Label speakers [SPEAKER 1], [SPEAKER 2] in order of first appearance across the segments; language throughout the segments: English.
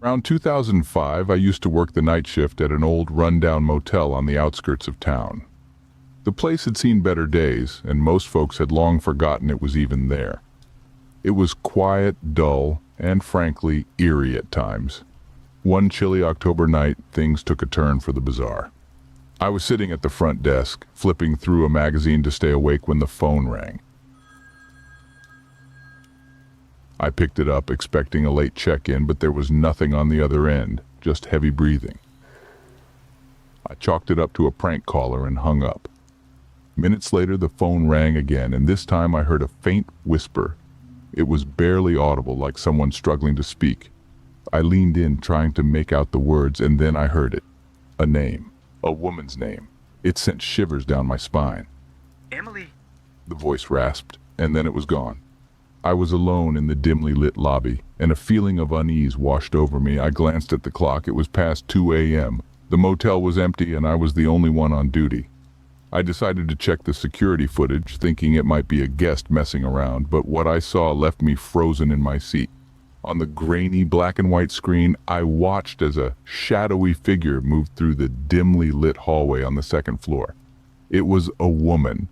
[SPEAKER 1] Around 2005, I used to work the night shift at an old rundown motel on the outskirts of town. The place had seen better days, and most folks had long forgotten it was even there. It was quiet, dull, and frankly, eerie at times. One chilly October night, things took a turn for the bizarre. I was sitting at the front desk, flipping through a magazine to stay awake when the phone rang. I picked it up, expecting a late check-in, but there was nothing on the other end, just heavy breathing. I chalked it up to a prank caller and hung up. Minutes later, the phone rang again, and this time I heard a faint whisper. It was barely audible, like someone struggling to speak. I leaned in, trying to make out the words, and then I heard it. A name. A woman's name. It sent shivers down my spine.
[SPEAKER 2] Emily.
[SPEAKER 1] The voice rasped, and then it was gone. I was alone in the dimly lit lobby, and a feeling of unease washed over me. I glanced at the clock. It was past 2 a.m. The motel was empty, and I was the only one on duty. I decided to check the security footage, thinking it might be a guest messing around, but what I saw left me frozen in my seat. On the grainy black and white screen, I watched as a shadowy figure moved through the dimly lit hallway on the second floor. It was a woman,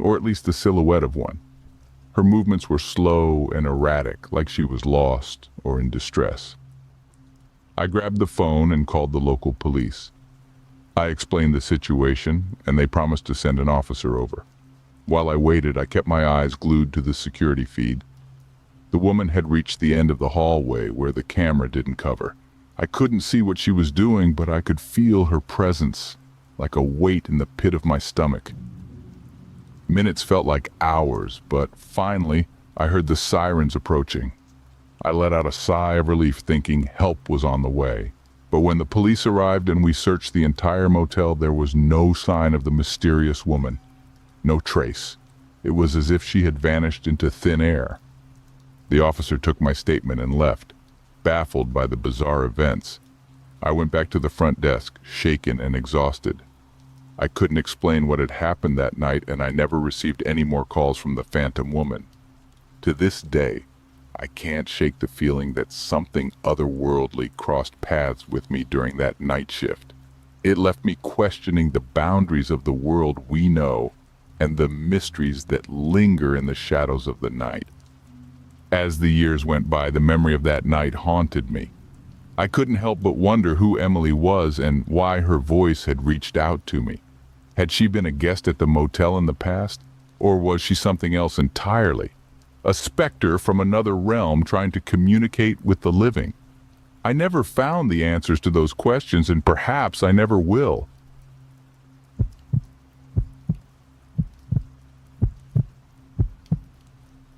[SPEAKER 1] or at least the silhouette of one. Her movements were slow and erratic, like she was lost or in distress. I grabbed the phone and called the local police. I explained the situation, and they promised to send an officer over. While I waited, I kept my eyes glued to the security feed. The woman had reached the end of the hallway where the camera didn't cover. I couldn't see what she was doing, but I could feel her presence, like a weight in the pit of my stomach. Minutes felt like hours, but finally, I heard the sirens approaching. I let out a sigh of relief, thinking help was on the way. But when the police arrived and we searched the entire motel, there was no sign of the mysterious woman. No trace. It was as if she had vanished into thin air. The officer took my statement and left, baffled by the bizarre events. I went back to the front desk, shaken and exhausted. I couldn't explain what had happened that night, and I never received any more calls from the phantom woman. To this day, I can't shake the feeling that something otherworldly crossed paths with me during that night shift. It left me questioning the boundaries of the world we know and the mysteries that linger in the shadows of the night. As the years went by, the memory of that night haunted me. I couldn't help but wonder who Emily was and why her voice had reached out to me. Had she been a guest at the motel in the past, or was she something else entirely? A specter from another realm trying to communicate with the living? I never found the answers to those questions, and perhaps I never will.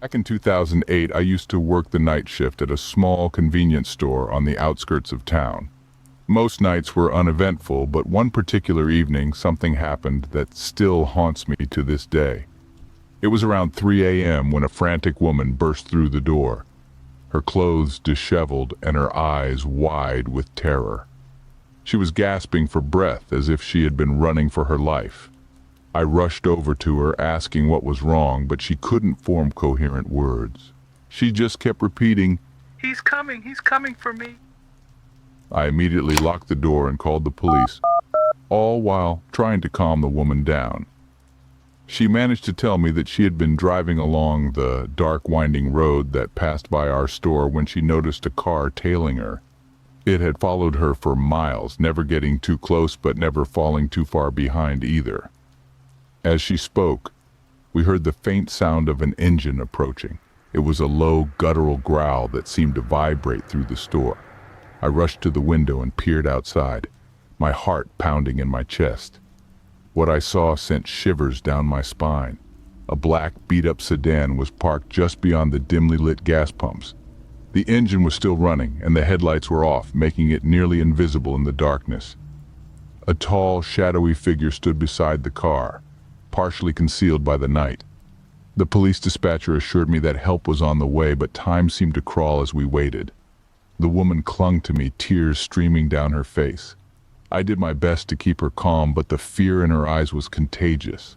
[SPEAKER 1] Back in 2008, I used to work the night shift at a small convenience store on the outskirts of town. Most nights were uneventful, but one particular evening something happened that still haunts me to this day. It was around 3 a.m. when a frantic woman burst through the door, her clothes disheveled and her eyes wide with terror. She was gasping for breath as if she had been running for her life. I rushed over to her, asking what was wrong, but she couldn't form coherent words. She just kept repeating,
[SPEAKER 2] He's coming for me.
[SPEAKER 1] I immediately locked the door and called the police, all while trying to calm the woman down. She managed to tell me that she had been driving along the dark winding road that passed by our store when she noticed a car tailing her. It had followed her for miles, never getting too close but never falling too far behind either. As she spoke, we heard the faint sound of an engine approaching. It was a low, guttural growl that seemed to vibrate through the store. I rushed to the window and peered outside, my heart pounding in my chest. What I saw sent shivers down my spine. A black, beat-up sedan was parked just beyond the dimly lit gas pumps. The engine was still running, and the headlights were off, making it nearly invisible in the darkness. A tall, shadowy figure stood beside the car, partially concealed by the night. The police dispatcher assured me that help was on the way, but time seemed to crawl as we waited. The woman clung to me, tears streaming down her face. I did my best to keep her calm, but the fear in her eyes was contagious.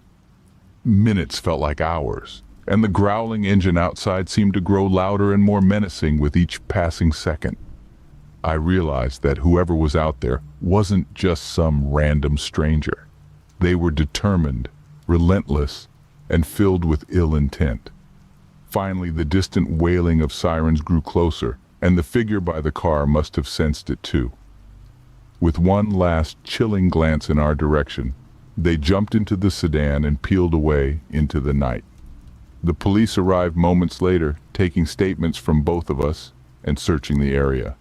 [SPEAKER 1] Minutes felt like hours, and the growling engine outside seemed to grow louder and more menacing with each passing second. I realized that whoever was out there wasn't just some random stranger. They were determined, relentless, and filled with ill intent. Finally, the distant wailing of sirens grew closer, and the figure by the car must have sensed it too. With one last chilling glance in our direction, they jumped into the sedan and peeled away into the night. The police arrived moments later, taking statements from both of us and searching the area.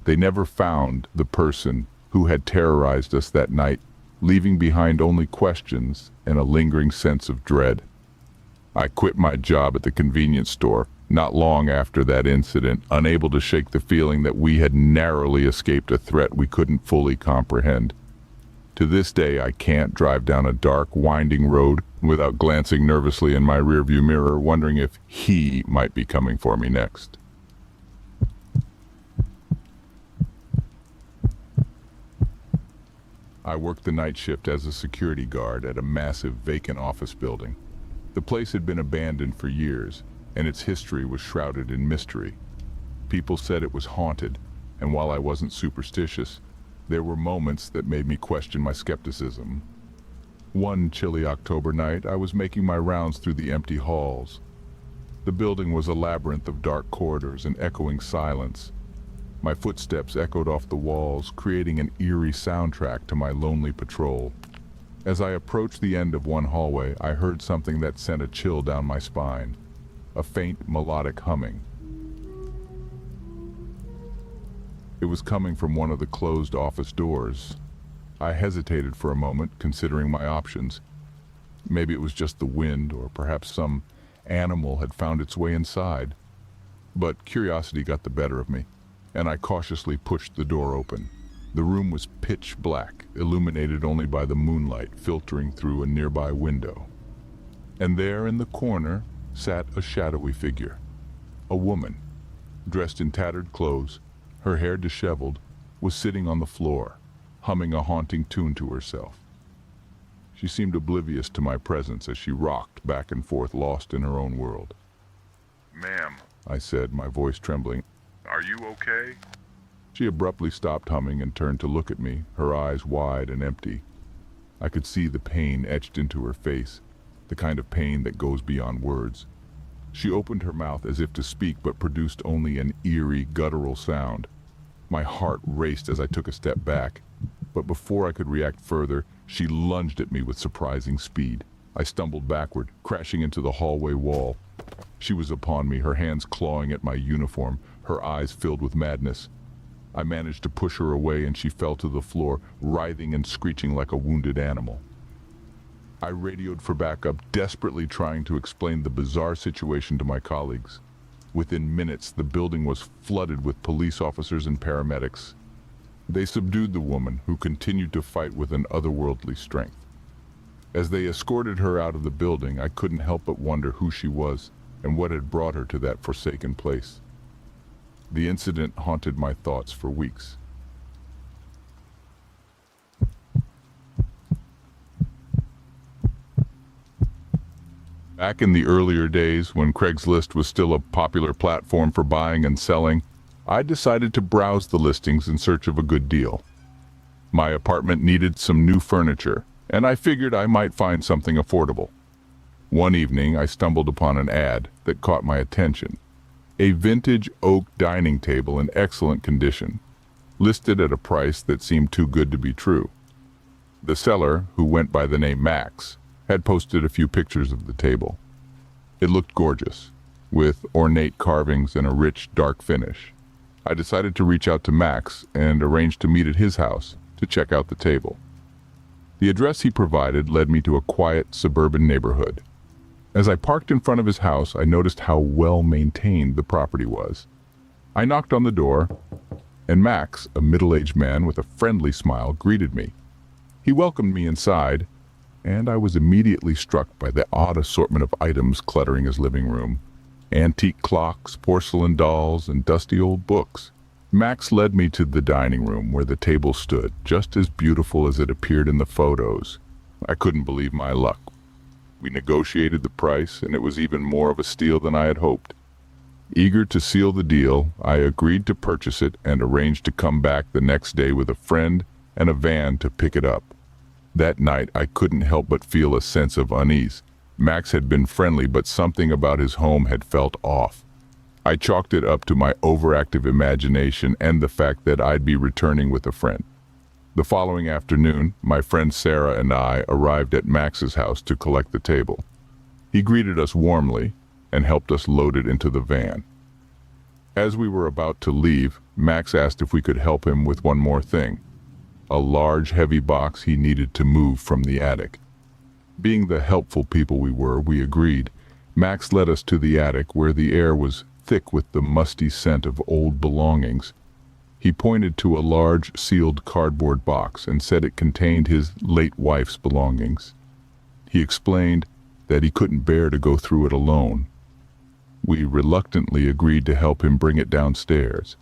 [SPEAKER 1] They never found the person who had terrorized us that night, leaving behind only questions and a lingering sense of dread. I quit my job at the convenience store not long after that incident, unable to shake the feeling that we had narrowly escaped a threat we couldn't fully comprehend. To this day, I can't drive down a dark, winding road without glancing nervously in my rearview mirror, wondering if he might be coming for me next. I worked the night shift as a security guard at a massive vacant office building. The place had been abandoned for years, and its history was shrouded in mystery. People said it was haunted, and while I wasn't superstitious, there were moments that made me question my skepticism. One chilly October night, I was making my rounds through the empty halls. The building was a labyrinth of dark corridors and echoing silence. My footsteps echoed off the walls, creating an eerie soundtrack to my lonely patrol. As I approached the end of one hallway, I heard something that sent a chill down my spine. A faint melodic humming. It was coming from one of the closed office doors. I hesitated for a moment, considering my options. Maybe it was just the wind, or perhaps some animal had found its way inside. But curiosity got the better of me, and I cautiously pushed the door open. The room was pitch black, illuminated only by the moonlight filtering through a nearby window. And there in the corner sat a shadowy figure. A woman, dressed in tattered clothes, her hair disheveled, was sitting on the floor, humming a haunting tune to herself. She seemed oblivious to my presence as she rocked back and forth, lost in her own world.
[SPEAKER 2] Ma'am,
[SPEAKER 1] I said, my voice trembling.
[SPEAKER 2] are you okay?
[SPEAKER 1] She abruptly stopped humming and turned to look at me, her eyes wide and empty. I could see the pain etched into her face, the kind of pain that goes beyond words. She opened her mouth as if to speak, but produced only an eerie, guttural sound. My heart raced as I took a step back, but before I could react further, she lunged at me with surprising speed. I stumbled backward, crashing into the hallway wall. She was upon me, her hands clawing at my uniform, her eyes filled with madness. I managed to push her away and she fell to the floor, writhing and screeching like a wounded animal. I radioed for backup, desperately trying to explain the bizarre situation to my colleagues. Within minutes, the building was flooded with police officers and paramedics. They subdued the woman, who continued to fight with an otherworldly strength. As they escorted her out of the building, I couldn't help but wonder who she was and what had brought her to that forsaken place. The incident haunted my thoughts for weeks. Back in the earlier days, when Craigslist was still a popular platform for buying and selling, I decided to browse the listings in search of a good deal. My apartment needed some new furniture, and I figured I might find something affordable. One evening, I stumbled upon an ad that caught my attention. A vintage oak dining table in excellent condition, listed at a price that seemed too good to be true. The seller, who went by the name Max, had posted a few pictures of the table. It looked gorgeous, with ornate carvings and a rich, dark finish. I decided to reach out to Max and arrange to meet at his house to check out the table. The address he provided led me to a quiet, suburban neighborhood. As I parked in front of his house, I noticed how well maintained the property was. I knocked on the door, and Max, a middle-aged man with a friendly smile, greeted me. He welcomed me inside, and I was immediately struck by the odd assortment of items cluttering his living room. Antique clocks, porcelain dolls, and dusty old books. Max led me to the dining room where the table stood, just as beautiful as it appeared in the photos. I couldn't believe my luck. We negotiated the price, and it was even more of a steal than I had hoped. Eager to seal the deal, I agreed to purchase it and arranged to come back the next day with a friend and a van to pick it up. That night, I couldn't help but feel a sense of unease. Max had been friendly, but something about his home had felt off. I chalked it up to my overactive imagination and the fact that I'd be returning with a friend. The following afternoon, my friend Sarah and I arrived at Max's house to collect the table. He greeted us warmly and helped us load it into the van. As we were about to leave, Max asked if we could help him with one more thing: a large, heavy box he needed to move from the attic. Being the helpful people we were, we agreed. Max led us to the attic, where the air was thick with the musty scent of old belongings. He pointed to a large, sealed cardboard box and said it contained his late wife's belongings. He explained that he couldn't bear to go through it alone. We reluctantly agreed to help him bring it downstairs.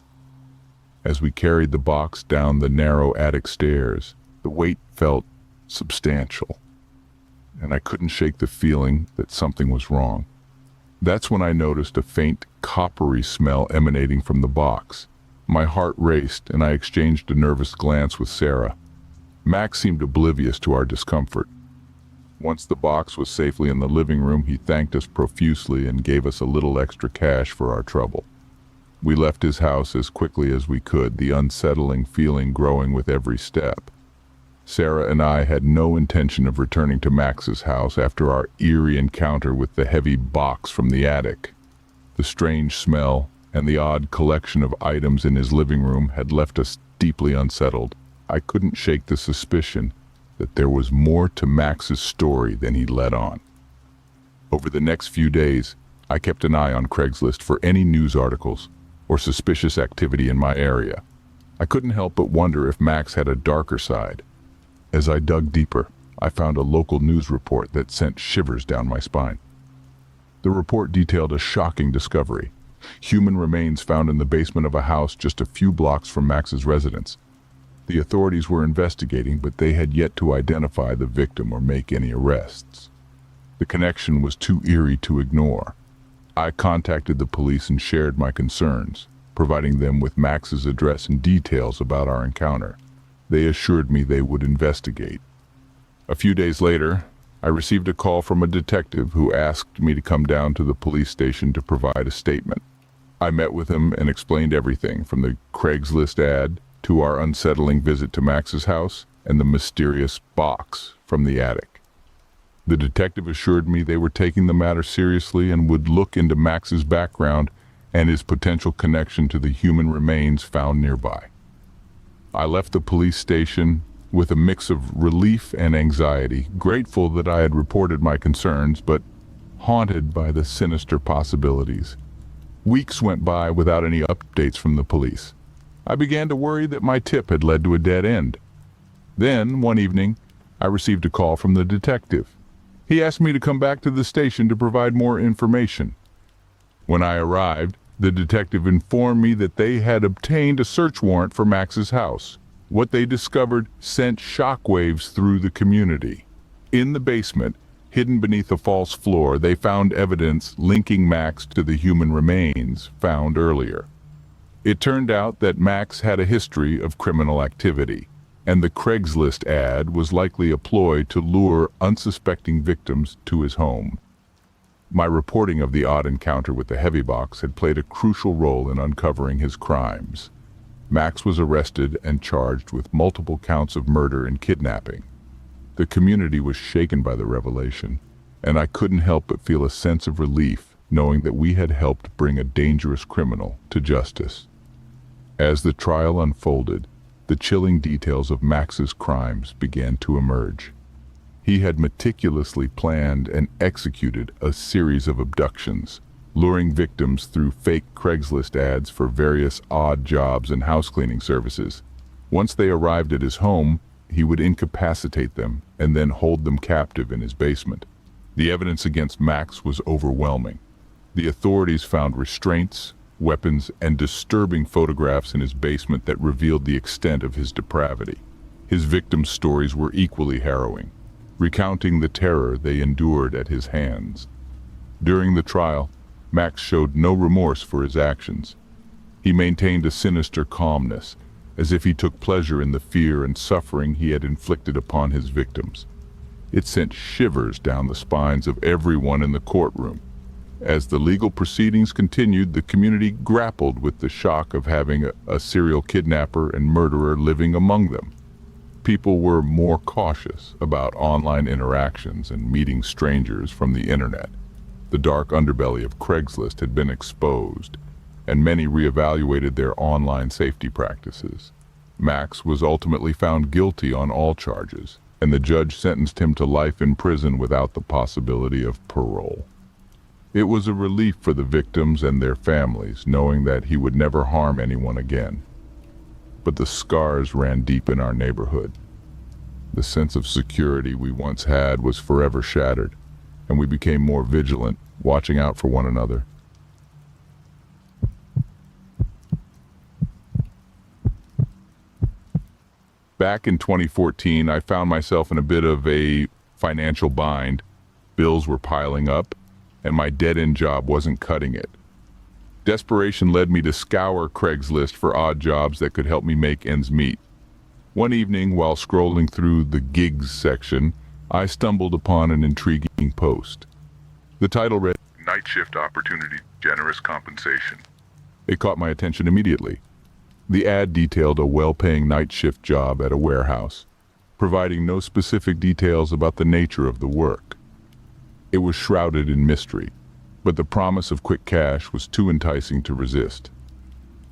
[SPEAKER 1] As we carried the box down the narrow attic stairs, the weight felt substantial, and I couldn't shake the feeling that something was wrong. That's when I noticed a faint, coppery smell emanating from the box. My heart raced, and I exchanged a nervous glance with Sarah. Max seemed oblivious to our discomfort. Once the box was safely in the living room, he thanked us profusely and gave us a little extra cash for our trouble. We left his house as quickly as we could, the unsettling feeling growing with every step. Sarah and I had no intention of returning to Max's house after our eerie encounter with the heavy box from the attic. The strange smell and the odd collection of items in his living room had left us deeply unsettled. I couldn't shake the suspicion that there was more to Max's story than he let on. Over the next few days, I kept an eye on Craigslist for any news articles or suspicious activity in my area. I couldn't help but wonder if Max had a darker side. As I dug deeper, I found a local news report that sent shivers down my spine. The report detailed a shocking discovery: human remains found in the basement of a house just a few blocks from Max's residence. The authorities were investigating, but they had yet to identify the victim or make any arrests. The connection was too eerie to ignore. I contacted the police and shared my concerns, providing them with Max's address and details about our encounter. They assured me they would investigate. A few days later, I received a call from a detective who asked me to come down to the police station to provide a statement. I met with him and explained everything, from the Craigslist ad to our unsettling visit to Max's house and the mysterious box from the attic. The detective assured me they were taking the matter seriously and would look into Max's background and his potential connection to the human remains found nearby. I left the police station with a mix of relief and anxiety, grateful that I had reported my concerns, but haunted by the sinister possibilities. Weeks went by without any updates from the police. I began to worry that my tip had led to a dead end. Then, one evening, I received a call from the detective. He asked me to come back to the station to provide more information. When I arrived, the detective informed me that they had obtained a search warrant for Max's house. What they discovered sent shockwaves through the community. In the basement, hidden beneath a false floor, they found evidence linking Max to the human remains found earlier. It turned out that Max had a history of criminal activity, and the Craigslist ad was likely a ploy to lure unsuspecting victims to his home. My reporting of the odd encounter with the heavy box had played a crucial role in uncovering his crimes. Max was arrested and charged with multiple counts of murder and kidnapping. The community was shaken by the revelation, and I couldn't help but feel a sense of relief knowing that we had helped bring a dangerous criminal to justice. As the trial unfolded, the chilling details of Max's crimes began to emerge. He had meticulously planned and executed a series of abductions, luring victims through fake Craigslist ads for various odd jobs and house cleaning services. Once they arrived at his home, he would incapacitate them and then hold them captive in his basement. The evidence against Max was overwhelming. The authorities found restraints, weapons, and disturbing photographs in his basement that revealed the extent of his depravity. His victims' stories were equally harrowing, recounting the terror they endured at his hands. During the trial, Max showed no remorse for his actions. He maintained a sinister calmness, as if he took pleasure in the fear and suffering he had inflicted upon his victims. It sent shivers down the spines of everyone in the courtroom. As the legal proceedings continued, the community grappled with the shock of having a serial kidnapper and murderer living among them. People were more cautious about online interactions and meeting strangers from the internet. The dark underbelly of Craigslist had been exposed, and many reevaluated their online safety practices. Max was ultimately found guilty on all charges, and the judge sentenced him to life in prison without the possibility of parole. It was a relief for the victims and their families, knowing that he would never harm anyone again. But the scars ran deep in our neighborhood. The sense of security we once had was forever shattered, and we became more vigilant, watching out for one another. Back in 2014, I found myself in a bit of a financial bind. Bills were piling up, and my dead-end job wasn't cutting it. Desperation led me to scour Craigslist for odd jobs that could help me make ends meet. One evening, while scrolling through the gigs section, I stumbled upon an intriguing post. The title read,
[SPEAKER 2] Nightshift opportunity, generous compensation.
[SPEAKER 1] It caught my attention immediately. The ad detailed a well-paying night shift job at a warehouse, providing no specific details about the nature of the work. It was shrouded in mystery, but the promise of quick cash was too enticing to resist.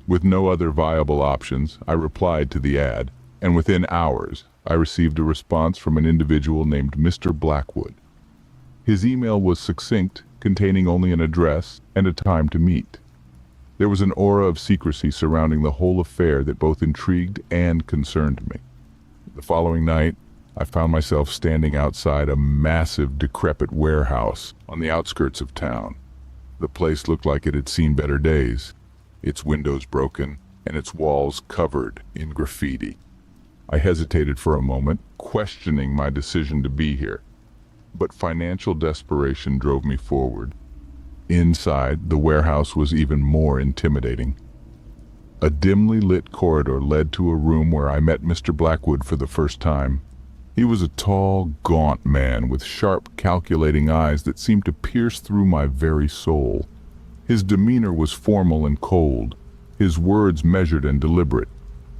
[SPEAKER 1] With no other viable options, I replied to the ad, and within hours, I received a response from an individual named Mr. Blackwood. His email was succinct, containing only an address and a time to meet. There was an aura of secrecy surrounding the whole affair that both intrigued and concerned me. The following night, I found myself standing outside a massive, decrepit warehouse on the outskirts of town. The place looked like it had seen better days, its windows broken and its walls covered in graffiti. I hesitated for a moment, questioning my decision to be here. But financial desperation drove me forward. Inside, the warehouse was even more intimidating. A dimly lit corridor led to a room where I met Mr. Blackwood for the first time. He was a tall, gaunt man with sharp, calculating eyes that seemed to pierce through my very soul. His demeanor was formal and cold, his words measured and deliberate.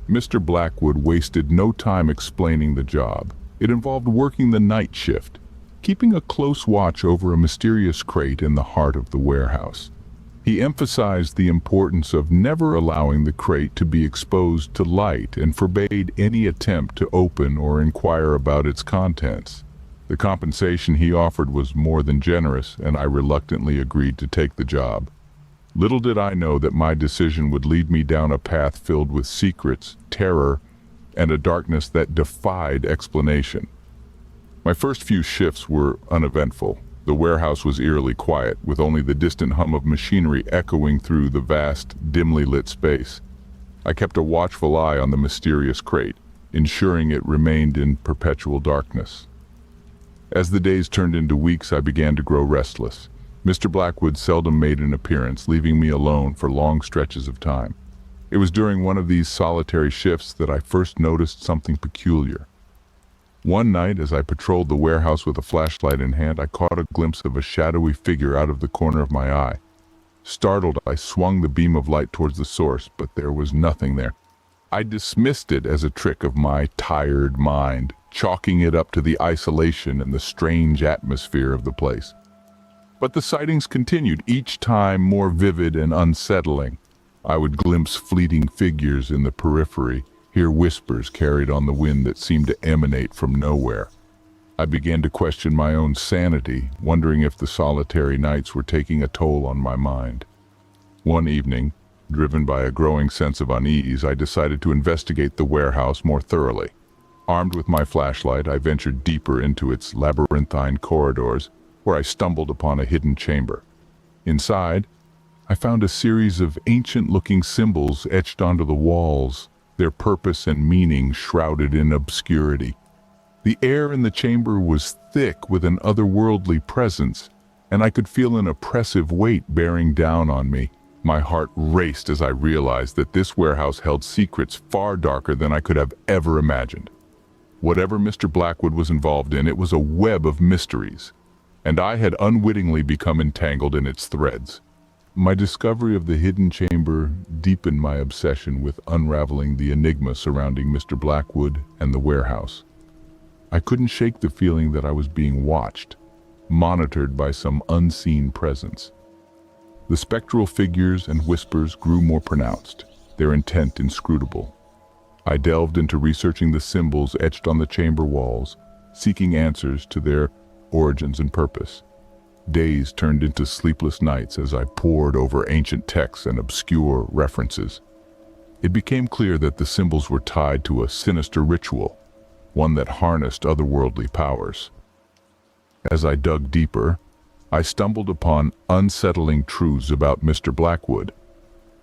[SPEAKER 1] Mr. Blackwood wasted no time explaining the job. It involved working the night shift, keeping a close watch over a mysterious crate in the heart of the warehouse. He emphasized the importance of never allowing the crate to be exposed to light and forbade any attempt to open or inquire about its contents. The compensation he offered was more than generous, and I reluctantly agreed to take the job. Little did I know that my decision would lead me down a path filled with secrets, terror, and a darkness that defied explanation. My first few shifts were uneventful. The warehouse was eerily quiet, with only the distant hum of machinery echoing through the vast, dimly lit space. I kept a watchful eye on the mysterious crate, ensuring it remained in perpetual darkness. As the days turned into weeks, I began to grow restless. Mr. Blackwood seldom made an appearance, leaving me alone for long stretches of time. It was during one of these solitary shifts that I first noticed something peculiar. One night, as I patrolled the warehouse with a flashlight in hand, I caught a glimpse of a shadowy figure out of the corner of my eye. Startled, I swung the beam of light towards the source, but there was nothing there. I dismissed it as a trick of my tired mind, chalking it up to the isolation and the strange atmosphere of the place. But the sightings continued, each time more vivid and unsettling. I would glimpse fleeting figures in the periphery, hear whispers carried on the wind that seemed to emanate from nowhere. I began to question my own sanity, wondering if the solitary nights were taking a toll on my mind. One evening, driven by a growing sense of unease, I decided to investigate the warehouse more thoroughly. Armed with my flashlight, I ventured deeper into its labyrinthine corridors, where I stumbled upon a hidden chamber. Inside, I found a series of ancient-looking symbols etched onto the walls, their purpose and meaning shrouded in obscurity. The air in the chamber was thick with an otherworldly presence, and I could feel an oppressive weight bearing down on me. My heart raced as I realized that this warehouse held secrets far darker than I could have ever imagined. Whatever Mr. Blackwood was involved in, it was a web of mysteries, and I had unwittingly become entangled in its threads. My discovery of the hidden chamber deepened my obsession with unraveling the enigma surrounding Mr. Blackwood and the warehouse. I couldn't shake the feeling that I was being watched, monitored by some unseen presence. The spectral figures and whispers grew more pronounced, their intent inscrutable. I delved into researching the symbols etched on the chamber walls, seeking answers to their origins and purpose. Days turned into sleepless nights as I pored over ancient texts and obscure references. It became clear that the symbols were tied to a sinister ritual, one that harnessed otherworldly powers. As I dug deeper, I stumbled upon unsettling truths about Mr. Blackwood.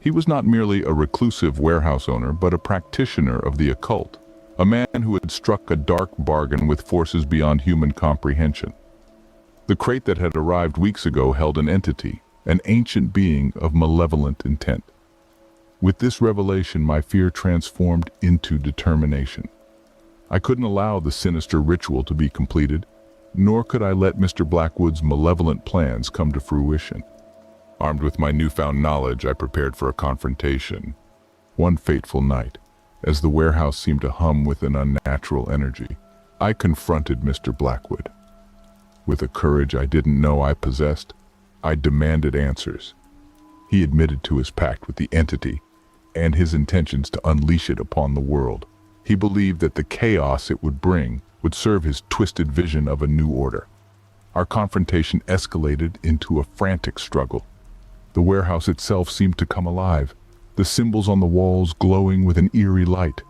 [SPEAKER 1] He was not merely a reclusive warehouse owner, but a practitioner of the occult, a man who had struck a dark bargain with forces beyond human comprehension. The crate that had arrived weeks ago held an entity, an ancient being of malevolent intent. With this revelation, my fear transformed into determination. I couldn't allow the sinister ritual to be completed, nor could I let Mr. Blackwood's malevolent plans come to fruition. Armed with my newfound knowledge, I prepared for a confrontation. One fateful night, as the warehouse seemed to hum with an unnatural energy, I confronted Mr. Blackwood. With a courage I didn't know I possessed, I demanded answers. He admitted to his pact with the entity and his intentions to unleash it upon the world. He believed that the chaos it would bring would serve his twisted vision of a new order. Our confrontation escalated into a frantic struggle. The warehouse itself seemed to come alive, the symbols on the walls glowing with an eerie light.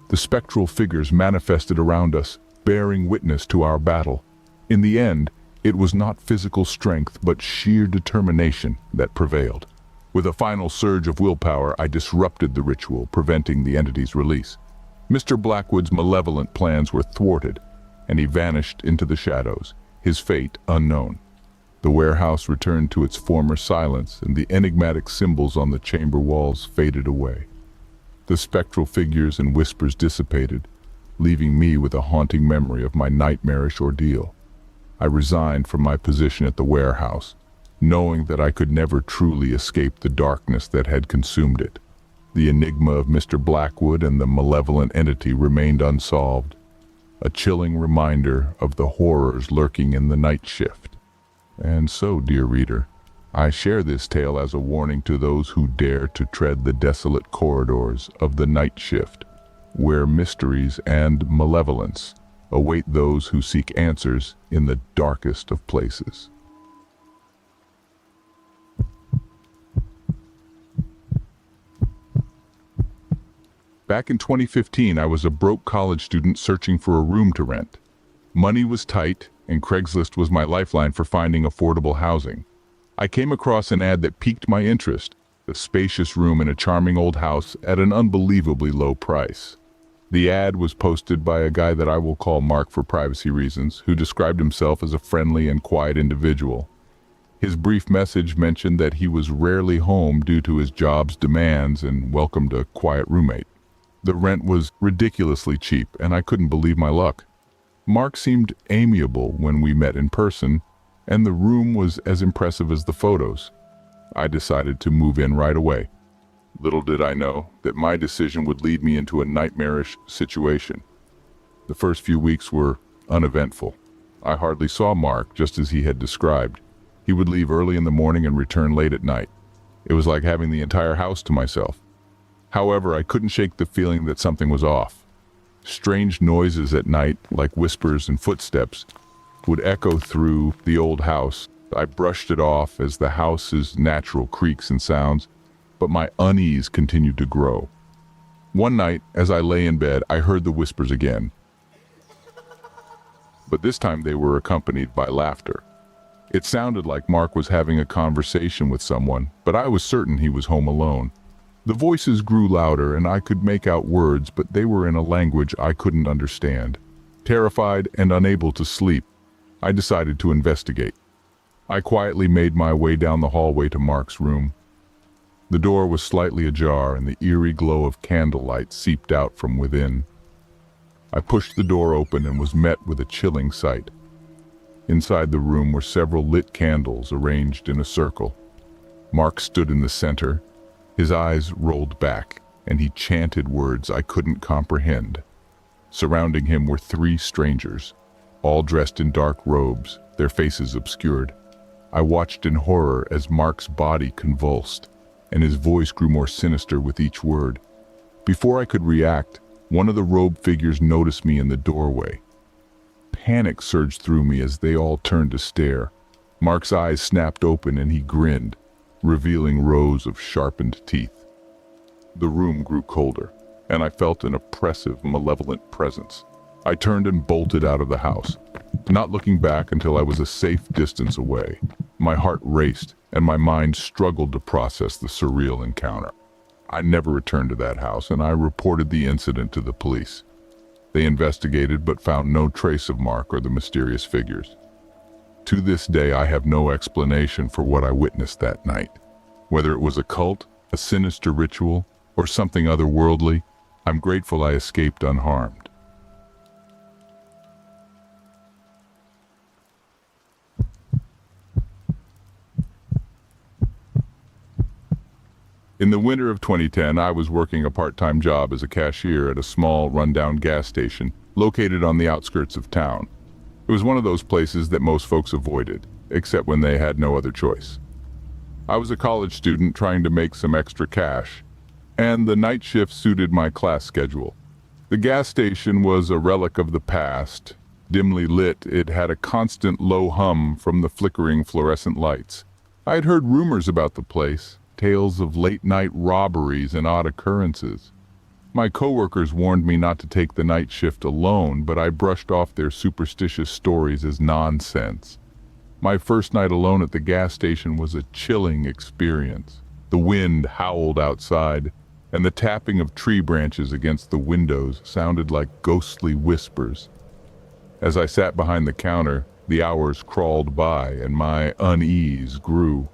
[SPEAKER 1] The spectral figures manifested around us, bearing witness to our battle. In the end, it was not physical strength but sheer determination that prevailed. With a final surge of willpower, I disrupted the ritual, preventing the entity's release. Mr. Blackwood's malevolent plans were thwarted, and he vanished into the shadows, his fate unknown. The warehouse returned to its former silence, and the enigmatic symbols on the chamber walls faded away. The spectral figures and whispers dissipated, leaving me with a haunting memory of my nightmarish ordeal. I resigned from my position at the warehouse, knowing that I could never truly escape the darkness that had consumed it. The enigma of Mr. Blackwood and the malevolent entity remained unsolved, a chilling reminder of the horrors lurking in the night shift. And so, dear reader, I share this tale as a warning to those who dare to tread the desolate corridors of the night shift, where mysteries and malevolence await those who seek answers in the darkest of places. Back in 2015, I was a broke college student searching for a room to rent. Money was tight, and Craigslist was my lifeline for finding affordable housing. I came across an ad that piqued my interest, a spacious room in a charming old house at an unbelievably low price. The ad was posted by a guy that I will call Mark for privacy reasons, who described himself as a friendly and quiet individual. His brief message mentioned that he was rarely home due to his job's demands and welcomed a quiet roommate. The rent was ridiculously cheap, and I couldn't believe my luck. Mark seemed amiable when we met in person, and the room was as impressive as the photos. I decided to move in right away. Little did I know that my decision would lead me into a nightmarish situation. The first few weeks were uneventful. I hardly saw Mark, just as he had described. He would leave early in the morning and return late at night. It was like having the entire house to myself. However, I couldn't shake the feeling that something was off. Strange noises at night, like whispers and footsteps, would echo through the old house. I brushed it off as the house's natural creaks and sounds, but my unease continued to grow. One night, as I lay in bed, I heard the whispers again. But this time they were accompanied by laughter. It sounded like Mark was having a conversation with someone, but I was certain he was home alone. The voices grew louder, and I could make out words, but they were in a language I couldn't understand. Terrified and unable to sleep, I decided to investigate. I quietly made my way down the hallway to Mark's room. The door was slightly ajar and the eerie glow of candlelight seeped out from within. I pushed the door open and was met with a chilling sight. Inside the room were several lit candles arranged in a circle. Mark stood in the center. His eyes rolled back, and he chanted words I couldn't comprehend. Surrounding him were three strangers, all dressed in dark robes, their faces obscured. I watched in horror as Mark's body convulsed, and his voice grew more sinister with each word. Before I could react, one of the robed figures noticed me in the doorway. Panic surged through me as they all turned to stare. Mark's eyes snapped open and he grinned, revealing rows of sharpened teeth. The room grew colder, and I felt an oppressive, malevolent presence. I turned and bolted out of the house, not looking back until I was a safe distance away. My heart raced, and my mind struggled to process the surreal encounter. I never returned to that house, and I reported the incident to the police. They investigated but found no trace of Mark or the mysterious figures. To this day, I have no explanation for what I witnessed that night. Whether it was a cult, a sinister ritual, or something otherworldly, I'm grateful I escaped unharmed. In the winter of 2010, I was working a part-time job as a cashier at a small, rundown gas station located on the outskirts of town. It was one of those places that most folks avoided, except when they had no other choice. I was a college student trying to make some extra cash, and the night shift suited my class schedule. The gas station was a relic of the past. Dimly lit, it had a constant low hum from the flickering fluorescent lights. I had heard rumors about the place, tales of late-night robberies and odd occurrences. My coworkers warned me not to take the night shift alone, but I brushed off their superstitious stories as nonsense. My first night alone at the gas station was a chilling experience. The wind howled outside, and the tapping of tree branches against the windows sounded like ghostly whispers. As I sat behind the counter, the hours crawled by and my unease grew.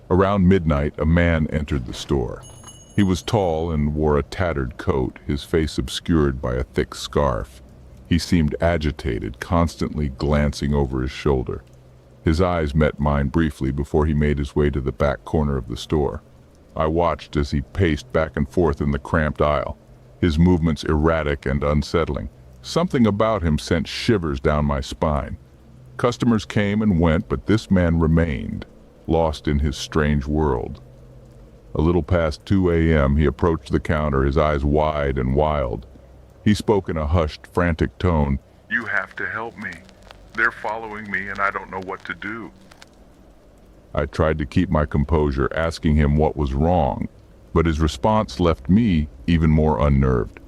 [SPEAKER 1] Around midnight, a man entered the store. He was tall and wore a tattered coat, his face obscured by a thick scarf. He seemed agitated, constantly glancing over his shoulder. His eyes met mine briefly before he made his way to the back corner of the store. I watched as he paced back and forth in the cramped aisle, his movements erratic and unsettling. Something about him sent shivers down my spine. Customers came and went, but this man remained, lost in his strange world. A little past 2 a.m., he approached the counter, his eyes wide and wild. He spoke in a hushed, frantic tone.
[SPEAKER 2] You have to help me. They're following me and I don't know what to do.
[SPEAKER 1] I tried to keep my composure, asking him what was wrong, but his response left me even more unnerved.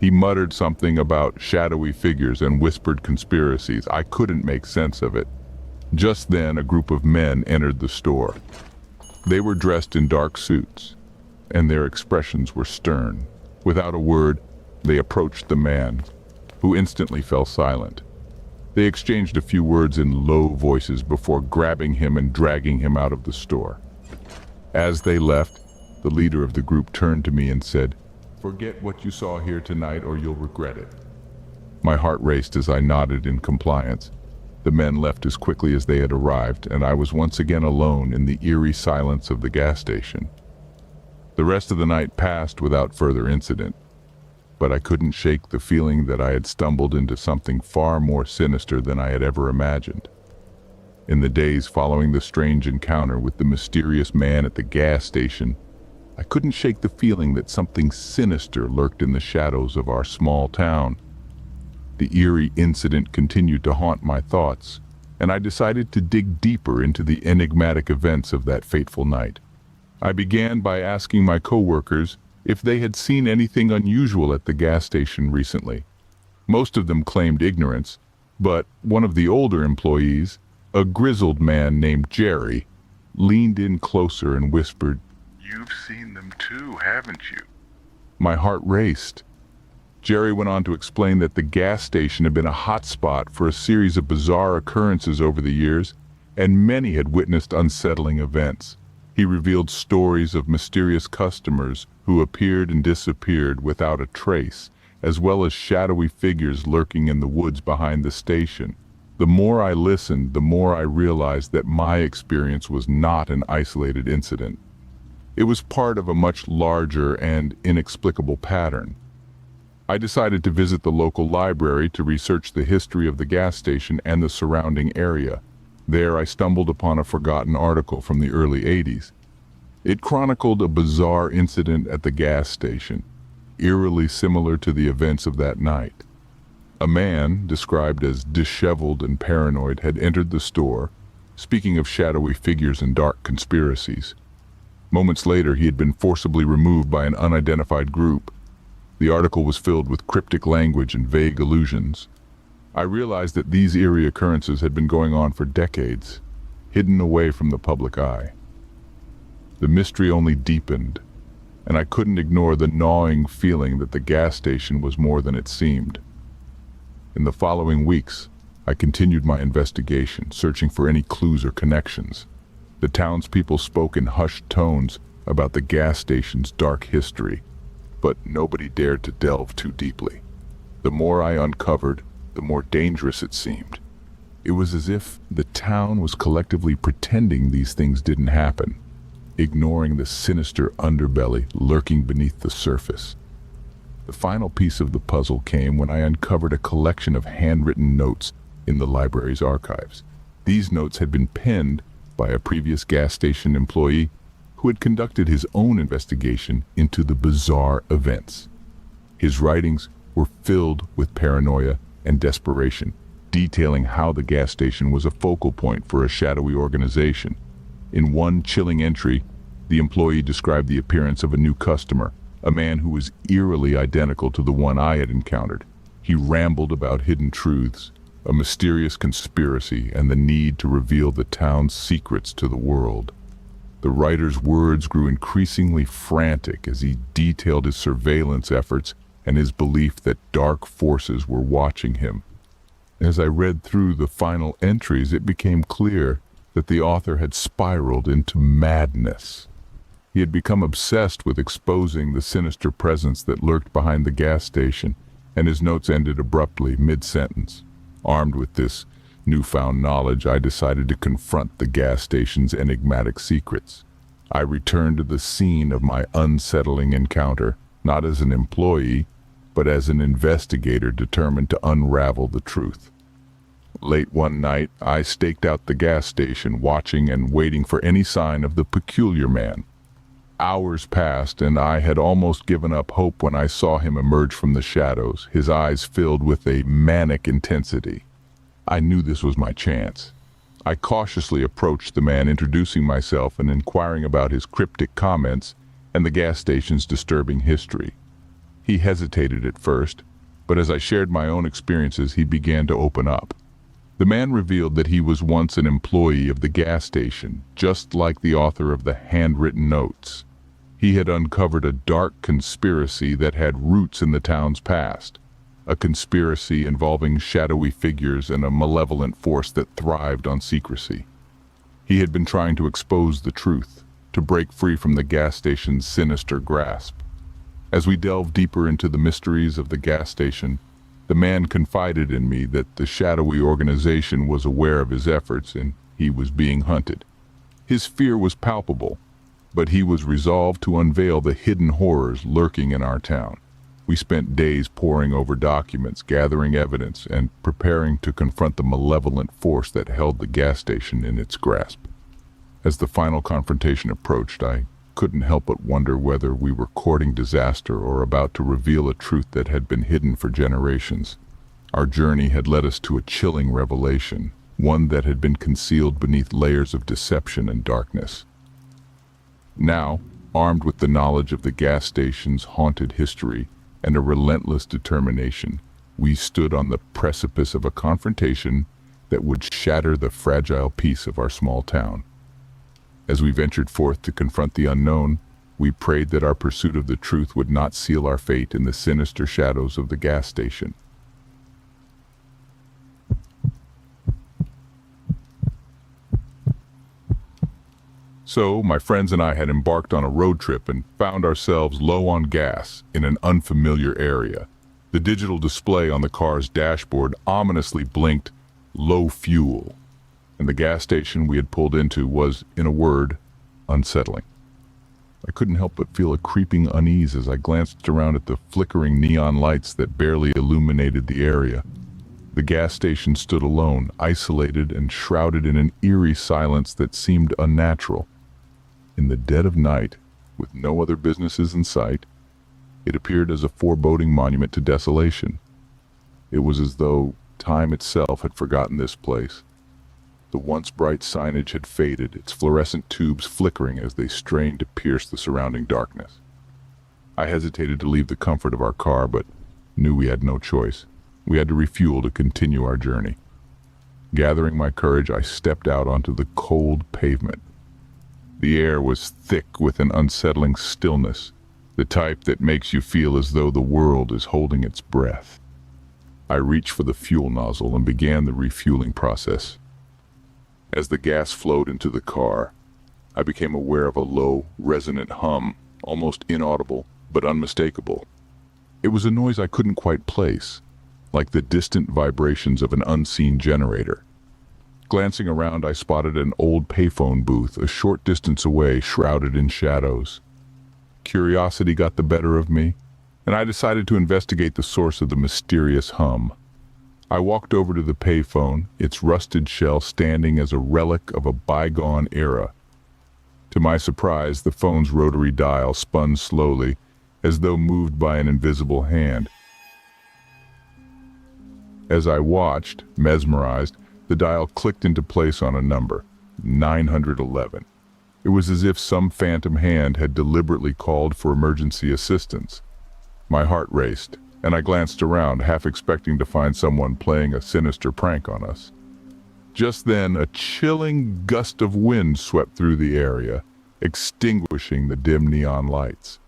[SPEAKER 1] He muttered something about shadowy figures and whispered conspiracies. I couldn't make sense of it. Just then, a group of men entered the store. They were dressed in dark suits, and their expressions were stern. Without a word, they approached the man, who instantly fell silent. They exchanged a few words in low voices before grabbing him and dragging him out of the store. As they left, the leader of the group turned to me and said, "Forget what you saw here tonight or you'll regret it." My heart raced as I nodded in compliance. The men left as quickly as they had arrived, and I was once again alone in the eerie silence of the gas station. The rest of the night passed without further incident, but I couldn't shake the feeling that I had stumbled into something far more sinister than I had ever imagined. In the days following the strange encounter with the mysterious man at the gas station, I couldn't shake the feeling that something sinister lurked in the shadows of our small town. The eerie incident continued to haunt my thoughts, and I decided to dig deeper into the enigmatic events of that fateful night. I began by asking my coworkers if they had seen anything unusual at the gas station recently. Most of them claimed ignorance, but one of the older employees, a grizzled man named Jerry, leaned in closer and whispered,
[SPEAKER 2] You've seen them too, haven't you?
[SPEAKER 1] My heart raced. Jerry went on to explain that the gas station had been a hotspot for a series of bizarre occurrences over the years, and many had witnessed unsettling events. He revealed stories of mysterious customers who appeared and disappeared without a trace, as well as shadowy figures lurking in the woods behind the station. The more I listened, the more I realized that my experience was not an isolated incident. It was part of a much larger and inexplicable pattern. I decided to visit the local library to research the history of the gas station and the surrounding area. There I stumbled upon a forgotten article from the early 80s. It chronicled a bizarre incident at the gas station, eerily similar to the events of that night. A man, described as disheveled and paranoid, had entered the store, speaking of shadowy figures and dark conspiracies. Moments later, he had been forcibly removed by an unidentified group. The article was filled with cryptic language and vague allusions. I realized that these eerie occurrences had been going on for decades, hidden away from the public eye. The mystery only deepened, and I couldn't ignore the gnawing feeling that the gas station was more than it seemed. In the following weeks, I continued my investigation, searching for any clues or connections. The townspeople spoke in hushed tones about the gas station's dark history, but nobody dared to delve too deeply. The more I uncovered, the more dangerous it seemed. It was as if the town was collectively pretending these things didn't happen, ignoring the sinister underbelly lurking beneath the surface. The final piece of the puzzle came when I uncovered a collection of handwritten notes in the library's archives. These notes had been penned by a previous gas station employee who had conducted his own investigation into the bizarre events. His writings were filled with paranoia and desperation, detailing how the gas station was a focal point for a shadowy organization. In one chilling entry, the employee described the appearance of a new customer, a man who was eerily identical to the one I had encountered. He rambled about hidden truths, a mysterious conspiracy, and the need to reveal the town's secrets to the world. The writer's words grew increasingly frantic as he detailed his surveillance efforts and his belief that dark forces were watching him. As I read through the final entries, it became clear that the author had spiraled into madness. He had become obsessed with exposing the sinister presence that lurked behind the gas station, and his notes ended abruptly, mid-sentence. Armed with this newfound knowledge, I decided to confront the gas station's enigmatic secrets. I returned to the scene of my unsettling encounter, not as an employee, but as an investigator determined to unravel the truth. Late one night, I staked out the gas station, watching and waiting for any sign of the peculiar man. Hours passed, and I had almost given up hope when I saw him emerge from the shadows, his eyes filled with a manic intensity. I knew this was my chance. I cautiously approached the man, introducing myself and inquiring about his cryptic comments and the gas station's disturbing history. He hesitated at first, but as I shared my own experiences, he began to open up. The man revealed that he was once an employee of the gas station, just like the author of the handwritten notes. He had uncovered a dark conspiracy that had roots in the town's past, a conspiracy involving shadowy figures and a malevolent force that thrived on secrecy. He had been trying to expose the truth, to break free from the gas station's sinister grasp. As we delved deeper into the mysteries of the gas station, the man confided in me that the shadowy organization was aware of his efforts and he was being hunted. His fear was palpable, but he was resolved to unveil the hidden horrors lurking in our town. We spent days poring over documents, gathering evidence, and preparing to confront the malevolent force that held the gas station in its grasp. As the final confrontation approached, I couldn't help but wonder whether we were courting disaster or about to reveal a truth that had been hidden for generations. Our journey had led us to a chilling revelation, one that had been concealed beneath layers of deception and darkness. Now, armed with the knowledge of the gas station's haunted history and a relentless determination, we stood on the precipice of a confrontation that would shatter the fragile peace of our small town. As we ventured forth to confront the unknown, we prayed that our pursuit of the truth would not seal our fate in the sinister shadows of the gas station. So, my friends and I had embarked on a road trip and found ourselves low on gas in an unfamiliar area. The digital display on the car's dashboard ominously blinked low fuel, and the gas station we had pulled into was, in a word, unsettling. I couldn't help but feel a creeping unease as I glanced around at the flickering neon lights that barely illuminated the area. The gas station stood alone, isolated and shrouded in an eerie silence that seemed unnatural. In the dead of night, with no other businesses in sight, it appeared as a foreboding monument to desolation. It was as though time itself had forgotten this place. The once bright signage had faded, its fluorescent tubes flickering as they strained to pierce the surrounding darkness. I hesitated to leave the comfort of our car, but knew we had no choice. We had to refuel to continue our journey. Gathering my courage, I stepped out onto the cold pavement. The air was thick with an unsettling stillness, the type that makes you feel as though the world is holding its breath. I reached for the fuel nozzle and began the refueling process. As the gas flowed into the car, I became aware of a low, resonant hum, almost inaudible, but unmistakable. It was a noise I couldn't quite place, like the distant vibrations of an unseen generator. Glancing around, I spotted an old payphone booth a short distance away, shrouded in shadows. Curiosity got the better of me, and I decided to investigate the source of the mysterious hum. I walked over to the payphone, its rusted shell standing as a relic of a bygone era. To my surprise, the phone's rotary dial spun slowly, as though moved by an invisible hand. As I watched, mesmerized, the dial clicked into place on a number, 911. It was as if some phantom hand had deliberately called for emergency assistance. My heart raced, and I glanced around, half expecting to find someone playing a sinister prank on us. Just then, a chilling gust of wind swept through the area, extinguishing the dim neon lights.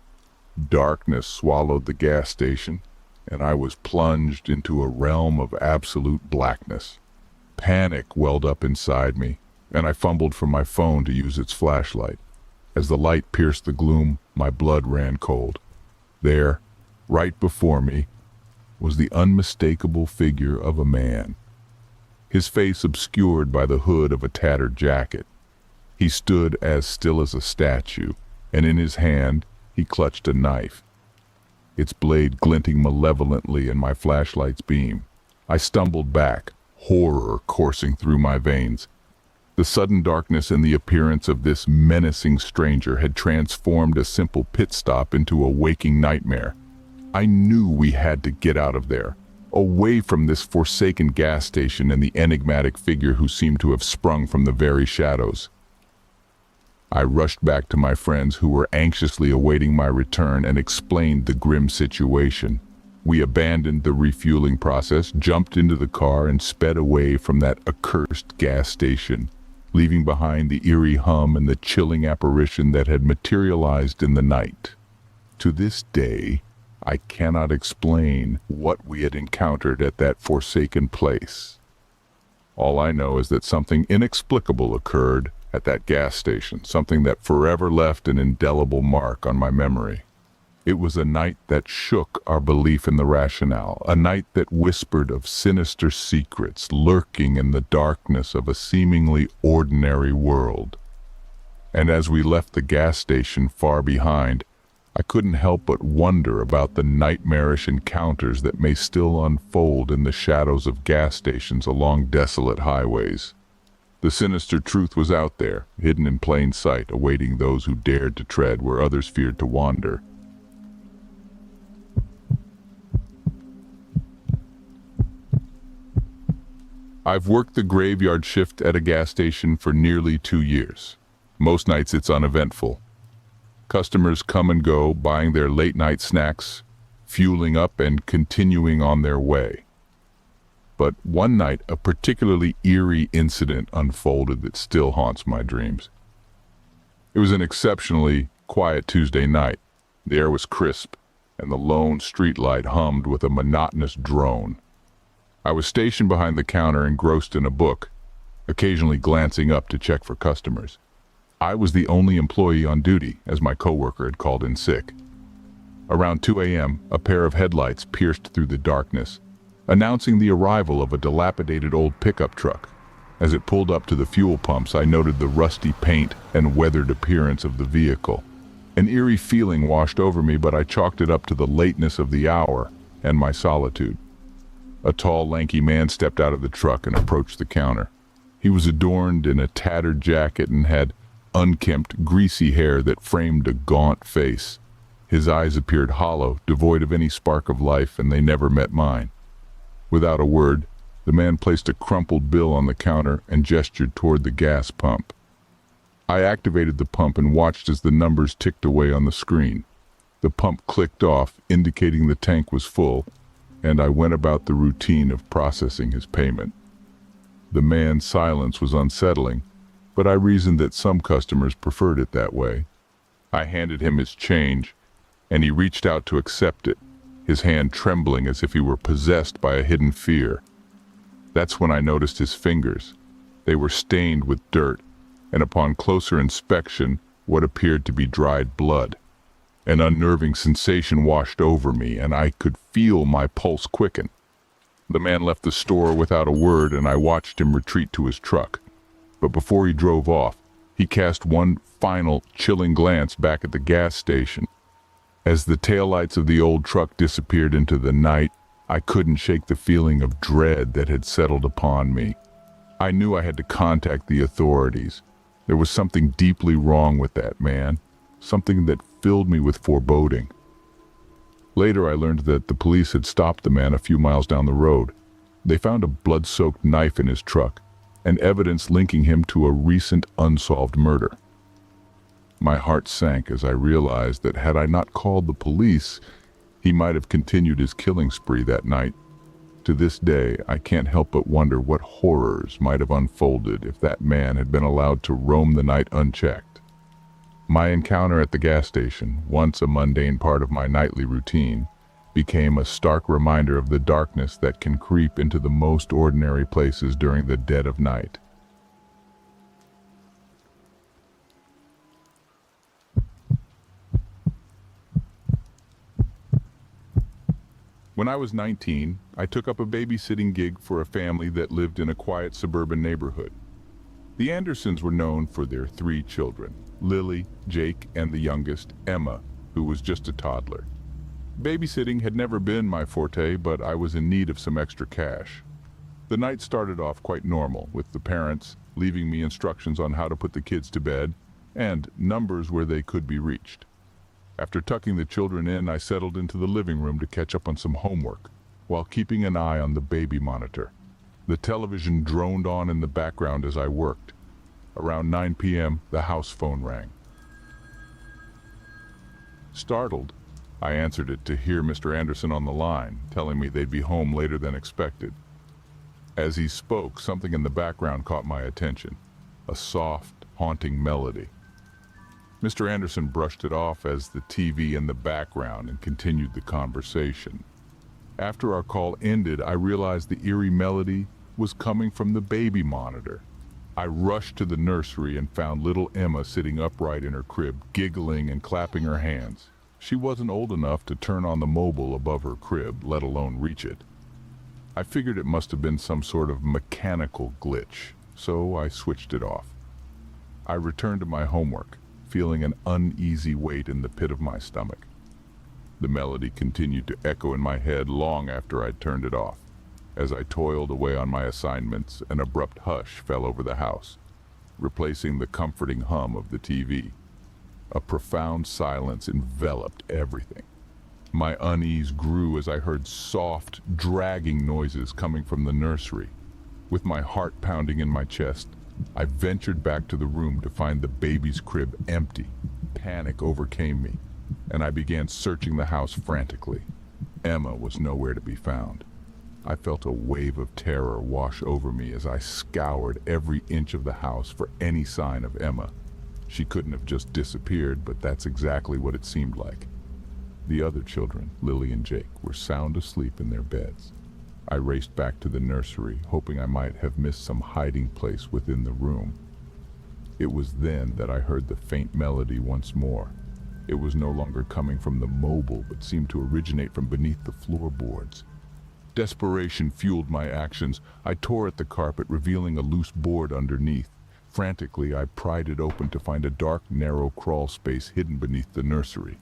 [SPEAKER 1] Darkness swallowed the gas station, and I was plunged into a realm of absolute blackness. Panic welled up inside me, and I fumbled for my phone to use its flashlight. As the light pierced the gloom, my blood ran cold. There, right before me, was the unmistakable figure of a man, his face obscured by the hood of a tattered jacket. He stood as still as a statue, and in his hand he clutched a knife, its blade glinting malevolently in my flashlight's beam. I stumbled back, horror coursing through my veins. The sudden darkness and the appearance of this menacing stranger had transformed a simple pit stop into a waking nightmare. I knew we had to get out of there, away from this forsaken gas station and the enigmatic figure who seemed to have sprung from the very shadows. I rushed back to my friends who were anxiously awaiting my return and explained the grim situation. We abandoned the refueling process, jumped into the car, and sped away from that accursed gas station, leaving behind the eerie hum and the chilling apparition that had materialized in the night. To this day, I cannot explain what we had encountered at that forsaken place. All I know is that something inexplicable occurred at that gas station, something that forever left an indelible mark on my memory. It was a night that shook our belief in the rationale, a night that whispered of sinister secrets lurking in the darkness of a seemingly ordinary world. And as we left the gas station far behind, I couldn't help but wonder about the nightmarish encounters that may still unfold in the shadows of gas stations along desolate highways. The sinister truth was out there, hidden in plain sight, awaiting those who dared to tread where others feared to wander. I've worked the graveyard shift at a gas station for nearly 2 years. Most nights it's uneventful. Customers come and go, buying their late-night snacks, fueling up and continuing on their way. But one night, a particularly eerie incident unfolded that still haunts my dreams. It was an exceptionally quiet Tuesday night. The air was crisp, and the lone streetlight hummed with a monotonous drone. I was stationed behind the counter, engrossed in a book, occasionally glancing up to check for customers. I was the only employee on duty, as my coworker had called in sick. Around 2 a.m., a pair of headlights pierced through the darkness, announcing the arrival of a dilapidated old pickup truck. As it pulled up to the fuel pumps, I noted the rusty paint and weathered appearance of the vehicle. An eerie feeling washed over me, but I chalked it up to the lateness of the hour and my solitude. A tall, lanky man stepped out of the truck and approached the counter. He was adorned in a tattered jacket and had unkempt, greasy hair that framed a gaunt face. His eyes appeared hollow, devoid of any spark of life, and they never met mine. Without a word, the man placed a crumpled bill on the counter and gestured toward the gas pump. I activated the pump and watched as the numbers ticked away on the screen. The pump clicked off, indicating the tank was full, and I went about the routine of processing his payment. The man's silence was unsettling, but I reasoned that some customers preferred it that way. I handed him his change, and he reached out to accept it, his hand trembling as if he were possessed by a hidden fear. That's when I noticed his fingers. They were stained with dirt, and upon closer inspection, what appeared to be dried blood. An unnerving sensation washed over me, and I could feel my pulse quicken. The man left the store without a word, and I watched him retreat to his truck. But before he drove off, he cast one final, chilling glance back at the gas station. As the taillights of the old truck disappeared into the night, I couldn't shake the feeling of dread that had settled upon me. I knew I had to contact the authorities. There was something deeply wrong with that man, something that filled me with foreboding. Later I learned that the police had stopped the man a few miles down the road. They found a blood-soaked knife in his truck, and evidence linking him to a recent unsolved murder. My heart sank as I realized that had I not called the police, he might have continued his killing spree that night. To this day, I can't help but wonder what horrors might have unfolded if that man had been allowed to roam the night unchecked. My encounter at the gas station, once a mundane part of my nightly routine, became a stark reminder of the darkness that can creep into the most ordinary places during the dead of night. When I was 19, I took up a babysitting gig for a family that lived in a quiet suburban neighborhood. The Andersons were known for their 3 children, Lily, Jake, and the youngest, Emma, who was just a toddler. Babysitting had never been my forte, but I was in need of some extra cash. The night started off quite normal, with the parents leaving me instructions on how to put the kids to bed and numbers where they could be reached. After tucking the children in, I settled into the living room to catch up on some homework, while keeping an eye on the baby monitor. The television droned on in the background as I worked. Around 9 p.m., the house phone rang. Startled, I answered it to hear Mr. Anderson on the line, telling me they'd be home later than expected. As he spoke, something in the background caught my attention, a soft, haunting melody. Mr. Anderson brushed it off as the TV in the background and continued the conversation. After our call ended, I realized the eerie melody was coming from the baby monitor. I rushed to the nursery and found little Emma sitting upright in her crib, giggling and clapping her hands. She wasn't old enough to turn on the mobile above her crib, let alone reach it. I figured it must have been some sort of mechanical glitch, so I switched it off. I returned to my homework, feeling an uneasy weight in the pit of my stomach. The melody continued to echo in my head long after I'd turned it off. As I toiled away on my assignments, an abrupt hush fell over the house, replacing the comforting hum of the TV. A profound silence enveloped everything. My unease grew as I heard soft, dragging noises coming from the nursery. With my heart pounding in my chest, I ventured back to the room to find the baby's crib empty. Panic overcame me, and I began searching the house frantically. Emma was nowhere to be found. I felt a wave of terror wash over me as I scoured every inch of the house for any sign of Emma. She couldn't have just disappeared, but that's exactly what it seemed like. The other children, Lily and Jake, were sound asleep in their beds. I raced back to the nursery, hoping I might have missed some hiding place within the room. It was then that I heard the faint melody once more. It was no longer coming from the mobile, but seemed to originate from beneath the floorboards. Desperation fueled my actions. I tore at the carpet, revealing a loose board underneath. Frantically, I pried it open to find a dark, narrow crawl space hidden beneath the nursery.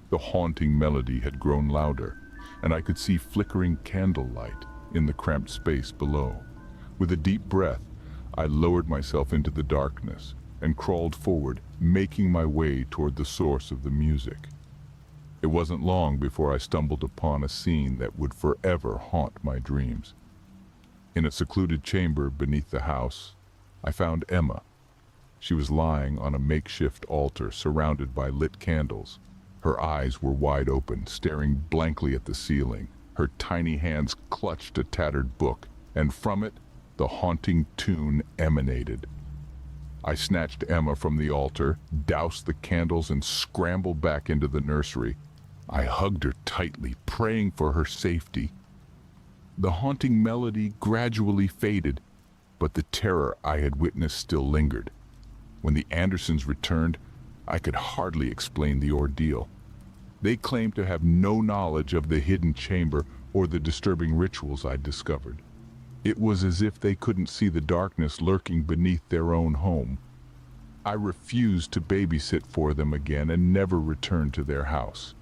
[SPEAKER 1] The haunting melody had grown louder, and I could see flickering candlelight in the cramped space below. With a deep breath, I lowered myself into the darkness and crawled forward, making my way toward the source of the music. It wasn't long before I stumbled upon a scene that would forever haunt my dreams. In a secluded chamber beneath the house, I found Emma. She was lying on a makeshift altar surrounded by lit candles. Her eyes were wide open, staring blankly at the ceiling. Her tiny hands clutched a tattered book, and from it, the haunting tune emanated. I snatched Emma from the altar, doused the candles, and scrambled back into the nursery. I hugged her tightly, praying for her safety. The haunting melody gradually faded, but the terror I had witnessed still lingered. When the Andersons returned, I could hardly explain the ordeal. They claimed to have no knowledge of the hidden chamber or the disturbing rituals I'd discovered. It was as if they couldn't see the darkness lurking beneath their own home. I refused to babysit for them again and never returned to their house.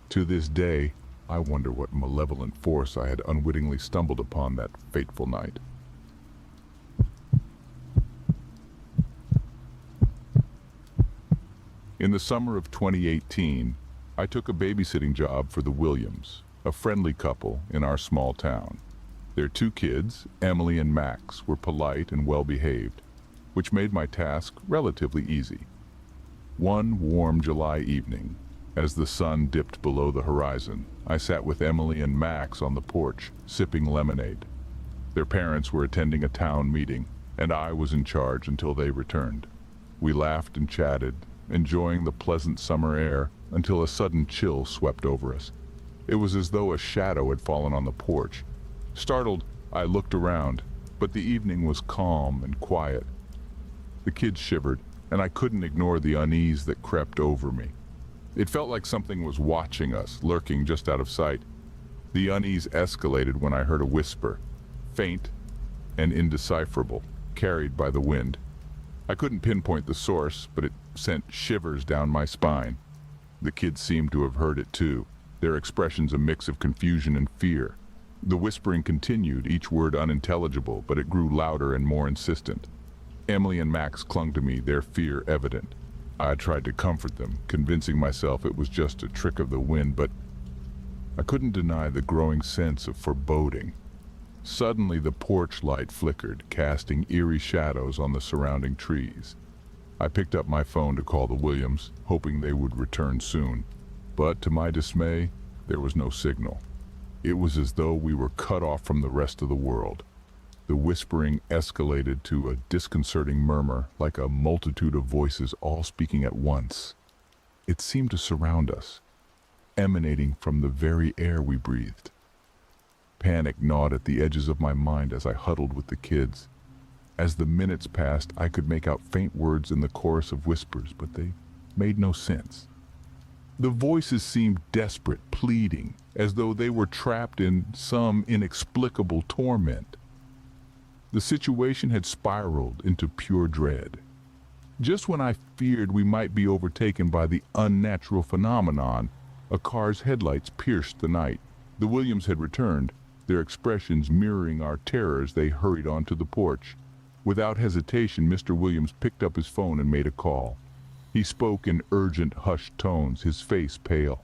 [SPEAKER 1] To this day, I wonder what malevolent force I had unwittingly stumbled upon that fateful night. In the summer of 2018, I took a babysitting job for the Williams, a friendly couple in our small town. Their two kids, Emily and Max, were polite and well-behaved, which made my task relatively easy. One warm July evening, as the sun dipped below the horizon, I sat with Emily and Max on the porch, sipping lemonade. Their parents were attending a town meeting, and I was in charge until they returned. We laughed and chatted, enjoying the pleasant summer air, until a sudden chill swept over us. It was as though a shadow had fallen on the porch. Startled, I looked around, but the evening was calm and quiet. The kids shivered, and I couldn't ignore the unease that crept over me. It felt like something was watching us, lurking just out of sight. The unease escalated when I heard a whisper, faint and indecipherable, carried by the wind. I couldn't pinpoint the source, but it sent shivers down my spine. The kids seemed to have heard it too, their expressions a mix of confusion and fear. The whispering continued, each word unintelligible, but it grew louder and more insistent. Emily and Max clung to me, their fear evident. I tried to comfort them, convincing myself it was just a trick of the wind, but I couldn't deny the growing sense of foreboding. Suddenly the porch light flickered, casting eerie shadows on the surrounding trees. I picked up my phone to call the Williams, hoping they would return soon. But to my dismay, there was no signal. It was as though we were cut off from the rest of the world. The whispering escalated to a disconcerting murmur, like a multitude of voices all speaking at once. It seemed to surround us, emanating from the very air we breathed. Panic gnawed at the edges of my mind as I huddled with the kids. As the minutes passed, I could make out faint words in the chorus of whispers, but they made no sense. The voices seemed desperate, pleading, as though they were trapped in some inexplicable torment. The situation had spiraled into pure dread. Just when I feared we might be overtaken by the unnatural phenomenon, a car's headlights pierced the night. The Williams had returned, their expressions mirroring our terrors. They hurried onto the porch. Without hesitation, Mr. Williams picked up his phone and made a call. He spoke in urgent, hushed tones, his face pale.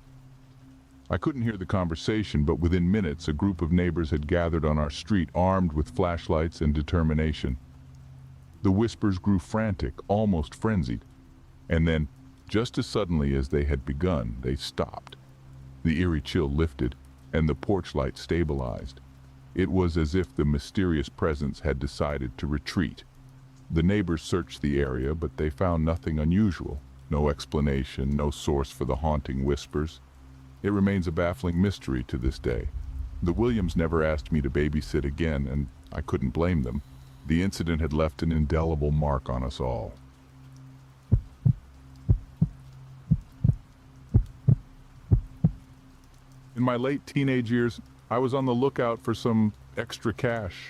[SPEAKER 1] I couldn't hear the conversation, but within minutes a group of neighbors had gathered on our street, armed with flashlights and determination. The whispers grew frantic, almost frenzied, and then, just as suddenly as they had begun, they stopped. The eerie chill lifted, and the porch light stabilized. It was as if the mysterious presence had decided to retreat. The neighbors searched the area, but they found nothing unusual. No explanation, no source for the haunting whispers. It remains a baffling mystery to this day. The Williams never asked me to babysit again, and I couldn't blame them. The incident had left an indelible mark on us all. In my late teenage years, I was on the lookout for some extra cash.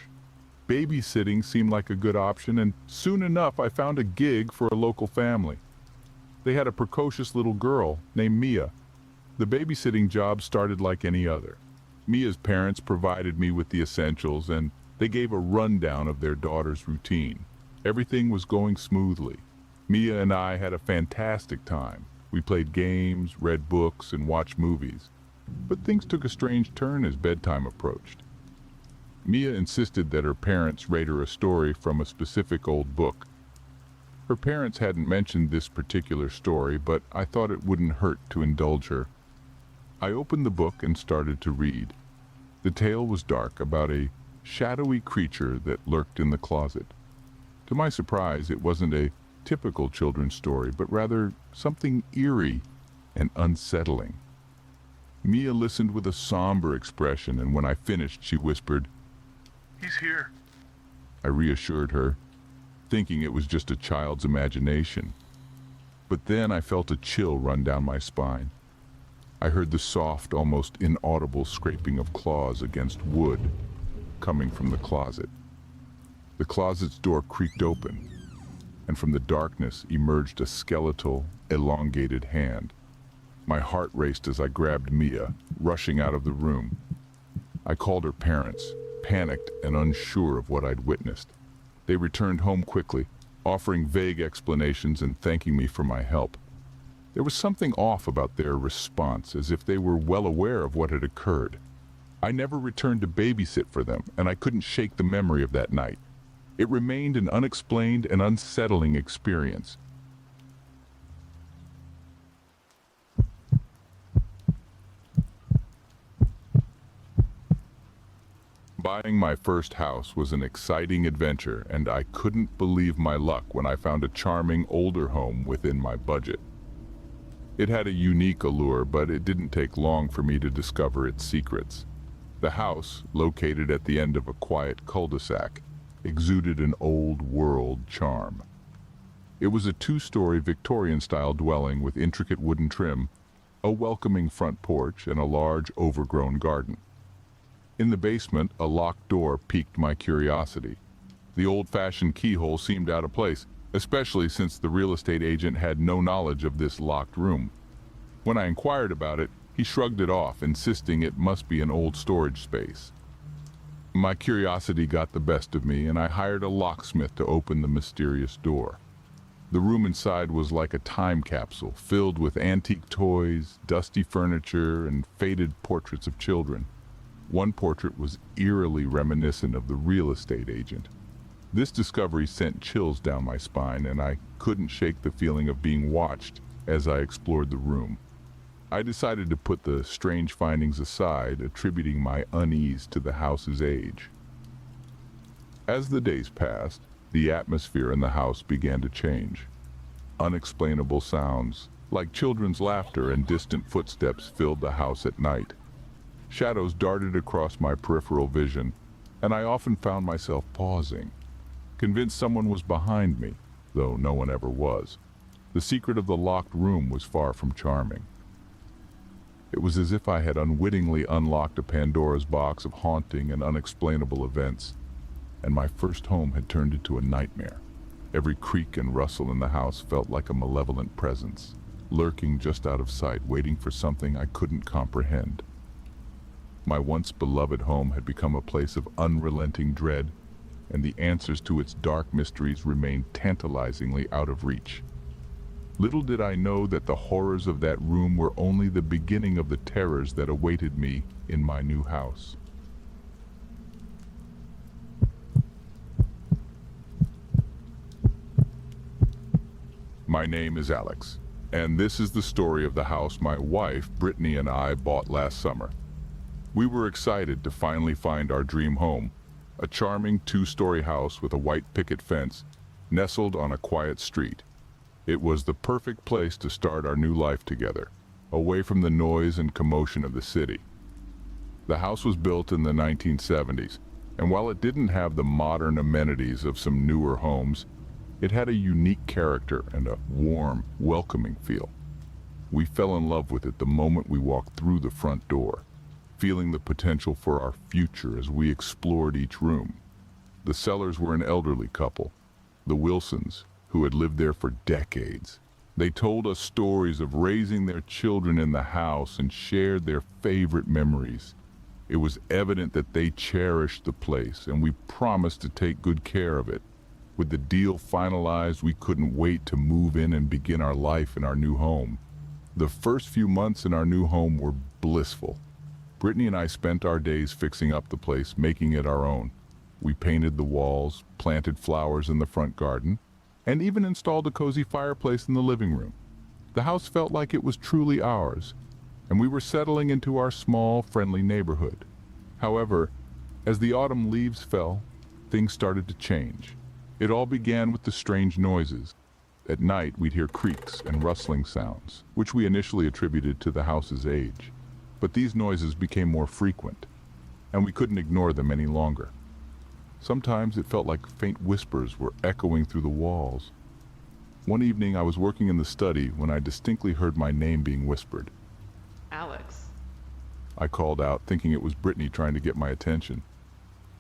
[SPEAKER 1] Babysitting seemed like a good option, and soon enough I found a gig for a local family. They had a precocious little girl named Mia. The babysitting job started like any other. Mia's parents provided me with the essentials, and they gave a rundown of their daughter's routine. Everything was going smoothly. Mia and I had a fantastic time. We played games, read books, and watched movies. But things took a strange turn as bedtime approached. Mia insisted that her parents read her a story from a specific old book. Her parents hadn't mentioned this particular story, but I thought it wouldn't hurt to indulge her. I opened the book and started to read. The tale was dark, about a shadowy creature that lurked in the closet. To my surprise, it wasn't a typical children's story, but rather something eerie and unsettling. Mia listened with a somber expression, and when I finished, she whispered,
[SPEAKER 2] He's here.
[SPEAKER 1] I reassured her, thinking it was just a child's imagination. But then I felt a chill run down my spine. I heard the soft, almost inaudible scraping of claws against wood coming from the closet. The closet's door creaked open, and from the darkness emerged a skeletal, elongated hand. My heart raced as I grabbed Mia, rushing out of the room. I called her parents, panicked and unsure of what I'd witnessed. They returned home quickly, offering vague explanations and thanking me for my help. There was something off about their response, as if they were well aware of what had occurred. I never returned to babysit for them, and I couldn't shake the memory of that night. It remained an unexplained and unsettling experience. Buying my first house was an exciting adventure, and I couldn't believe my luck when I found a charming older home within my budget. It had a unique allure, but it didn't take long for me to discover its secrets. The house, located at the end of a quiet cul-de-sac, exuded an old-world charm. It was a two-story Victorian-style dwelling with intricate wooden trim, a welcoming front porch, and a large, overgrown garden. In the basement, a locked door piqued my curiosity. The old-fashioned keyhole seemed out of place, especially since the real estate agent had no knowledge of this locked room. When I inquired about it, he shrugged it off, insisting it must be an old storage space. My curiosity got the best of me, and I hired a locksmith to open the mysterious door. The room inside was like a time capsule, filled with antique toys, dusty furniture, and faded portraits of children. One portrait was eerily reminiscent of the real estate agent. This discovery sent chills down my spine, and I couldn't shake the feeling of being watched as I explored the room. I decided to put the strange findings aside, attributing my unease to the house's age. As the days passed, the atmosphere in the house began to change. Unexplainable sounds, like children's laughter and distant footsteps, filled the house at night. Shadows darted across my peripheral vision, and I often found myself pausing, convinced someone was behind me, though no one ever was. The secret of the locked room was far from charming. It was as if I had unwittingly unlocked a Pandora's box of haunting and unexplainable events, and my first home had turned into a nightmare. Every creak and rustle in the house felt like a malevolent presence, lurking just out of sight, waiting for something I couldn't comprehend. My once beloved home had become a place of unrelenting dread, and the answers to its dark mysteries remained tantalizingly out of reach. Little did I know that the horrors of that room were only the beginning of the terrors that awaited me in my new house. My name is Alex, and this is the story of the house my wife, Brittany, and I bought last summer. We were excited to finally find our dream home, a charming two-story house with a white picket fence, nestled on a quiet street. It was the perfect place to start our new life together, away from the noise and commotion of the city. The house was built in the 1970s, And while it didn't have the modern amenities of some newer homes, it had a unique character and a warm, welcoming feel. We fell in love with it the moment we walked through the front door, feeling the potential for our future as we explored each room. The sellers were an elderly couple, the Wilsons, who had lived there for decades. They told us stories of raising their children in the house and shared their favorite memories. It was evident that they cherished the place, and we promised to take good care of it. With the deal finalized, we couldn't wait to move in and begin our life in our new home. The first few months in our new home were blissful. Brittany and I spent our days fixing up the place, making it our own. We painted the walls, planted flowers in the front garden, and even installed a cozy fireplace in the living room. The house felt like it was truly ours, and we were settling into our small, friendly neighborhood. However, as the autumn leaves fell, things started to change. It all began with the strange noises. At night, we'd hear creaks and rustling sounds, which we initially attributed to the house's age. But these noises became more frequent, and we couldn't ignore them any longer. Sometimes it felt like faint whispers were echoing through the walls. One evening I was working in the study when I distinctly heard my name being whispered.
[SPEAKER 3] Alex.
[SPEAKER 1] I called out, thinking it was Brittany trying to get my attention.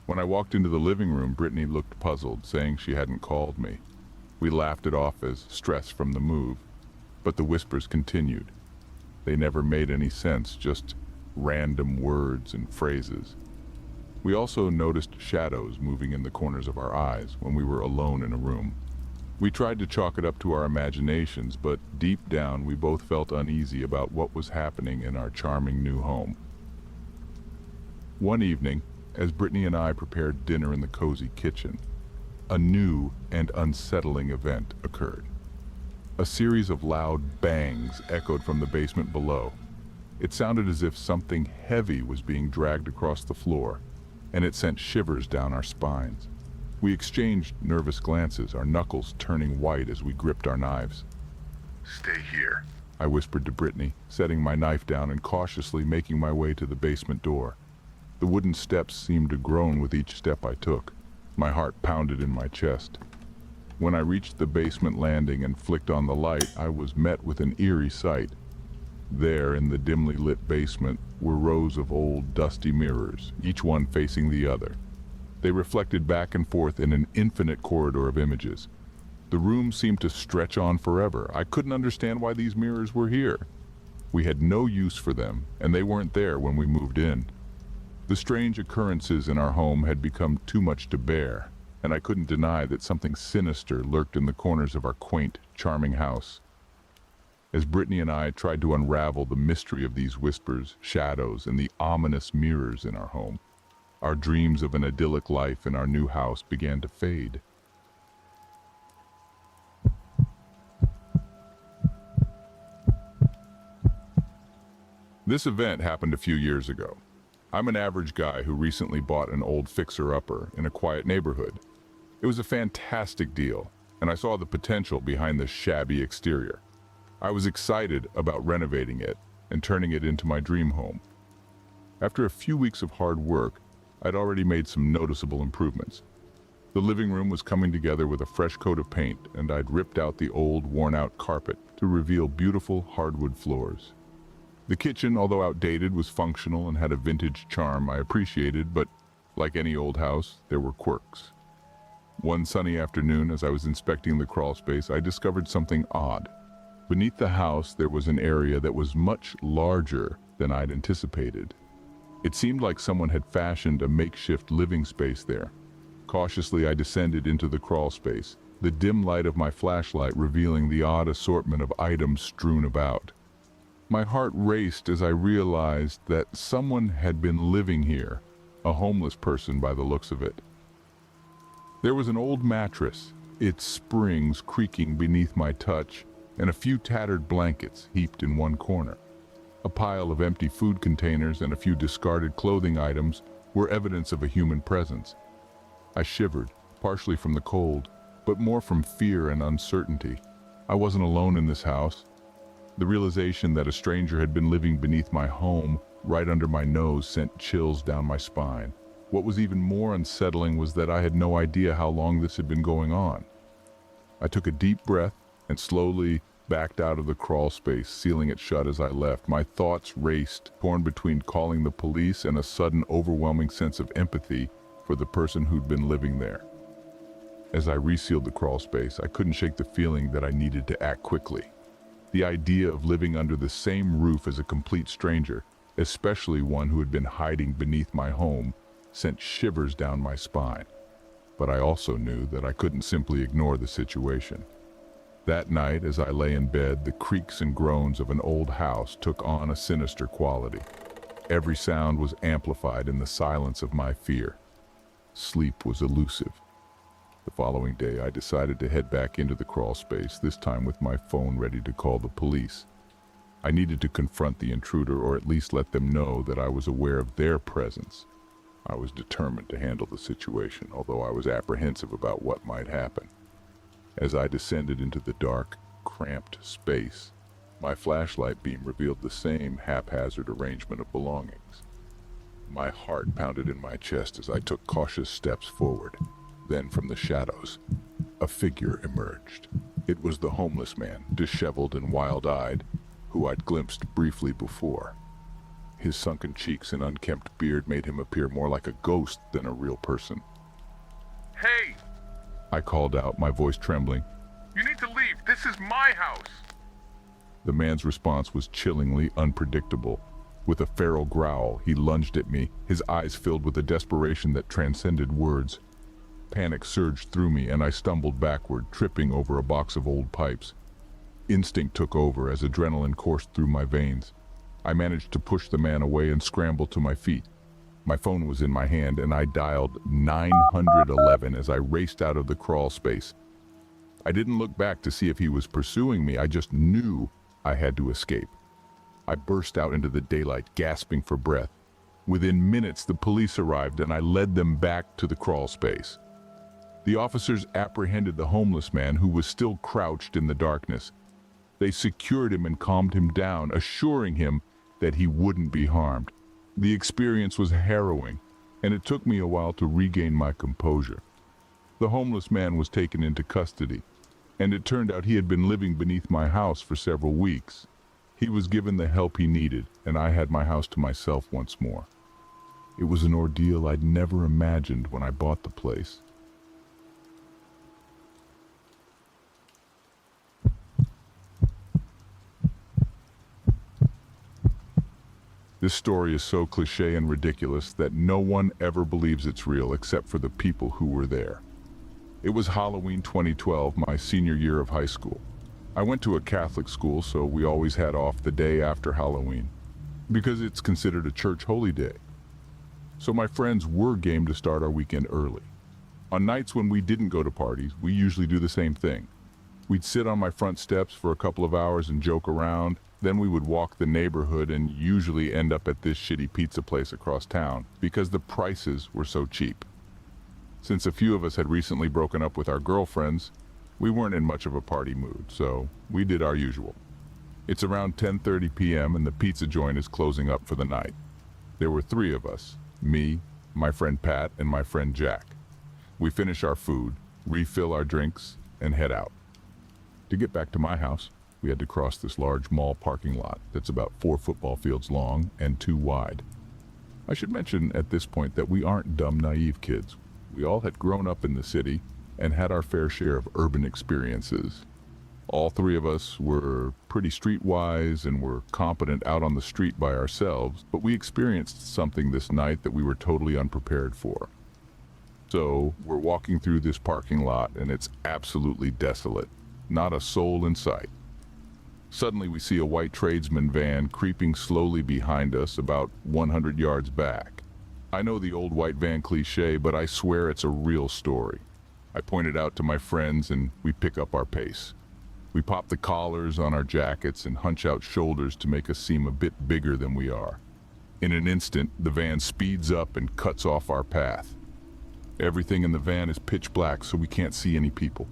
[SPEAKER 1] When I walked into the living room, Brittany looked puzzled, saying she hadn't called me. We laughed it off as stress from the move, but the whispers continued. They never made any sense, just random words and phrases. We also noticed shadows moving in the corners of our eyes when we were alone in a room. We tried to chalk it up to our imaginations, but deep down we both felt uneasy about what was happening in our charming new home. One evening, as Brittany and I prepared dinner in the cozy kitchen, a new and unsettling event occurred. A series of loud bangs echoed from the basement below. It sounded as if something heavy was being dragged across the floor, and it sent shivers down our spines. We exchanged nervous glances, our knuckles turning white as we gripped our knives.
[SPEAKER 2] Stay here.
[SPEAKER 1] I whispered to Brittany, setting my knife down and cautiously making my way to the basement door. The wooden steps seemed to groan with each step I took. My heart pounded in my chest. When I reached the basement landing and flicked on the light, I was met with an eerie sight. There, in the dimly lit basement, were rows of old, dusty mirrors, each one facing the other. They reflected back and forth in an infinite corridor of images. The room seemed to stretch on forever. I couldn't understand why these mirrors were here. We had no use for them, and they weren't there when we moved in. The strange occurrences in our home had become too much to bear, and I couldn't deny that something sinister lurked in the corners of our quaint, charming house. As Brittany and I tried to unravel the mystery of these whispers, shadows, and the ominous mirrors in our home, our dreams of an idyllic life in our new house began to fade. This event happened a few years ago. I'm an average guy who recently bought an old fixer-upper in a quiet neighborhood. It was a fantastic deal, and I saw the potential behind the shabby exterior. I was excited about renovating it and turning it into my dream home. After a few weeks of hard work, I'd already made some noticeable improvements. The living room was coming together with a fresh coat of paint, and I'd ripped out the old, worn-out carpet to reveal beautiful hardwood floors. The kitchen, although outdated, was functional and had a vintage charm I appreciated, but like any old house, there were quirks. One sunny afternoon, as I was inspecting the crawl space, I discovered something odd. Beneath the house, there was an area that was much larger than I'd anticipated. It seemed like someone had fashioned a makeshift living space there. Cautiously, I descended into the crawl space, the dim light of my flashlight revealing the odd assortment of items strewn about. My heart raced as I realized that someone had been living here, a homeless person by the looks of it. There was an old mattress, its springs creaking beneath my touch, and a few tattered blankets heaped in one corner. A pile of empty food containers and a few discarded clothing items were evidence of a human presence. I shivered, partially from the cold, but more from fear and uncertainty. I wasn't alone in this house. The realization that a stranger had been living beneath my home, right under my nose, sent chills down my spine. What was even more unsettling was that I had no idea how long this had been going on. I took a deep breath and slowly backed out of the crawl space, sealing it shut as I left. My thoughts raced, torn between calling the police and a sudden overwhelming sense of empathy for the person who'd been living there. As I resealed the crawl space, I couldn't shake the feeling that I needed to act quickly. The idea of living under the same roof as a complete stranger, especially one who had been hiding beneath my home, sent shivers down my spine. But I also knew that I couldn't simply ignore the situation. That night, as I lay in bed, the creaks and groans of an old house took on a sinister quality. Every sound was amplified in the silence of my fear. Sleep was elusive. The following day, I decided to head back into the crawl space, this time with my phone ready to call the police. I needed to confront the intruder, or at least let them know that I was aware of their presence. I was determined to handle the situation, although I was apprehensive about what might happen. As I descended into the dark, cramped space, my flashlight beam revealed the same haphazard arrangement of belongings. My heart pounded in my chest as I took cautious steps forward. Then from the shadows, a figure emerged. It was the homeless man, disheveled and wild-eyed, who I'd glimpsed briefly before. His sunken cheeks and unkempt beard made him appear more like a ghost than a real person.
[SPEAKER 2] Hey!
[SPEAKER 1] I called out, my voice trembling.
[SPEAKER 2] You need to leave. This is my house.
[SPEAKER 1] The man's response was chillingly unpredictable. With a feral growl, he lunged at me, his eyes filled with a desperation that transcended words. Panic surged through me, and I stumbled backward, tripping over a box of old pipes. Instinct took over as adrenaline coursed through my veins. I managed to push the man away and scramble to my feet. My phone was in my hand, and I dialed 911 as I raced out of the crawl space. I didn't look back to see if he was pursuing me. I just knew I had to escape. I burst out into the daylight, gasping for breath. Within minutes, the police arrived, and I led them back to the crawl space. The officers apprehended the homeless man, who was still crouched in the darkness. They secured him and calmed him down, assuring him that he wouldn't be harmed. The experience was harrowing, and it took me a while to regain my composure. The homeless man was taken into custody, and it turned out he had been living beneath my house for several weeks. He was given the help he needed, and I had my house to myself once more. It was an ordeal I'd never imagined when I bought the place. This story is so cliché and ridiculous that no one ever believes it's real except for the people who were there. It was Halloween 2012, my senior year of high school. I went to a Catholic school, so we always had off the day after Halloween, because it's considered a church holy day. So my friends were game to start our weekend early. On nights when we didn't go to parties, we usually do the same thing. We'd sit on my front steps for a couple of hours and joke around. Then we would walk the neighborhood and usually end up at this shitty pizza place across town because the prices were so cheap. Since a few of us had recently broken up with our girlfriends, we weren't in much of a party mood, so we did our usual. It's around 10:30 p.m. and the pizza joint is closing up for the night. There were 3 of us, me, my friend Pat, and my friend Jack. We finish our food, refill our drinks, and head out. To get back to my house, we had to cross this large mall parking lot that's about 4 football fields long and 2 wide. I should mention at this point that we aren't dumb, naive kids. We all had grown up in the city and had our fair share of urban experiences. All 3 of us were pretty streetwise and were competent out on the street by ourselves, but we experienced something this night that we were totally unprepared for. So we're walking through this parking lot and it's absolutely desolate. Not a soul in sight. Suddenly we see a white tradesman van creeping slowly behind us about 100 yards back. I know the old white van cliché, but I swear it's a real story. I point it out to my friends and we pick up our pace. We pop the collars on our jackets and hunch out shoulders to make us seem a bit bigger than we are. In an instant, the van speeds up and cuts off our path. Everything in the van is pitch black, so we can't see any people.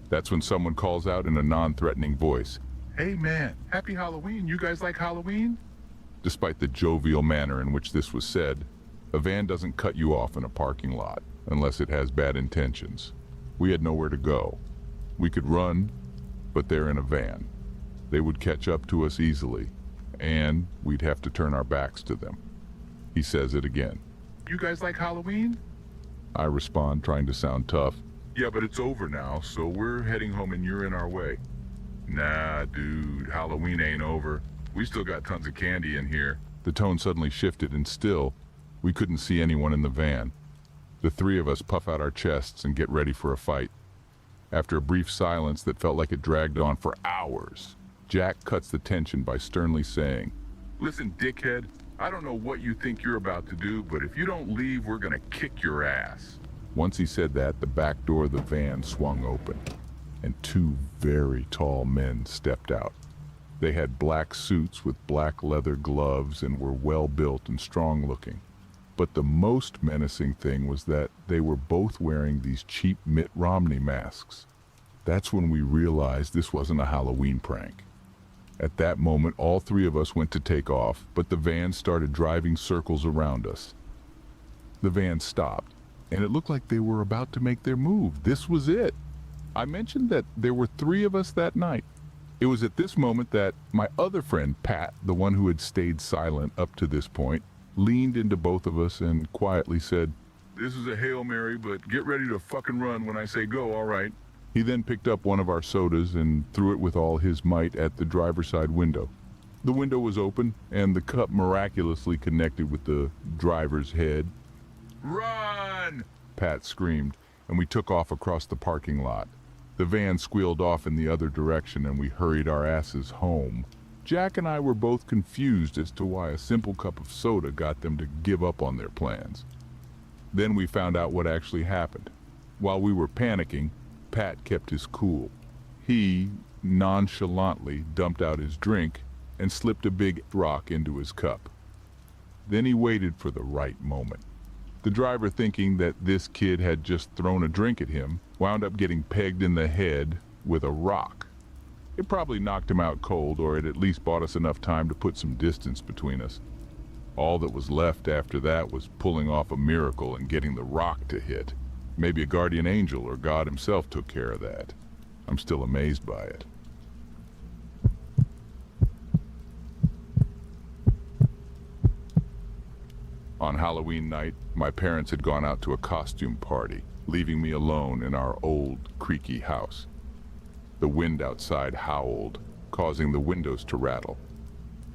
[SPEAKER 1] That's when someone calls out in a non-threatening voice, "Hey man, happy Halloween, you guys like Halloween?" Despite the jovial manner in which this was said, A van doesn't cut you off in a parking lot unless it has bad intentions. We had nowhere to go. We could run, but they're in a van. They would catch up to us easily, and we'd have to turn our backs to them. He says it again.
[SPEAKER 2] You guys like Halloween?
[SPEAKER 1] I respond, trying to sound tough.
[SPEAKER 2] Yeah, but it's over now, so we're heading home and you're in our way. Nah, dude, Halloween ain't over. We still got tons of candy in here.
[SPEAKER 1] The tone suddenly shifted, and still, we couldn't see anyone in the van. The three of us puff out our chests and get ready for a fight. After a brief silence that felt like it dragged on for hours, Jack cuts the tension by sternly saying,
[SPEAKER 2] Listen, dickhead, I don't know what you think you're about to do, but if you don't leave, we're gonna kick your ass.
[SPEAKER 1] Once he said that, the back door of the van swung open, and two very tall men stepped out. They had black suits with black leather gloves and were well-built and strong-looking. But the most menacing thing was that they were both wearing these cheap Mitt Romney masks. That's when we realized this wasn't a Halloween prank. At that moment, all three of us went to take off, but the van started driving circles around us. The van stopped, and it looked like they were about to make their move. This was it. I mentioned that there were three of us that night. It was at this moment that my other friend, Pat, the one who had stayed silent up to this point, leaned into both of us and quietly said,
[SPEAKER 2] This is a Hail Mary, but get ready to fucking run when I say go, all right?
[SPEAKER 1] He then picked up one of our sodas and threw it with all his might at the driver's side window. The window was open, and the cup miraculously connected with the driver's head.
[SPEAKER 2] Run!
[SPEAKER 1] Pat screamed, and we took off across the parking lot. The van squealed off in the other direction, and we hurried our asses home. Jack and I were both confused as to why a simple cup of soda got them to give up on their plans. Then we found out what actually happened. While we were panicking, Pat kept his cool. He nonchalantly dumped out his drink and slipped a big rock into his cup. Then he waited for the right moment. The driver, thinking that this kid had just thrown a drink at him, wound up getting pegged in the head with a rock. It probably knocked him out cold, or it at least bought us enough time to put some distance between us. All that was left after that was pulling off a miracle and getting the rock to hit. Maybe a guardian angel or God himself took care of that. I'm still amazed by it. On Halloween night, my parents had gone out to a costume party, leaving me alone in our old, creaky house. The wind outside howled, causing the windows to rattle.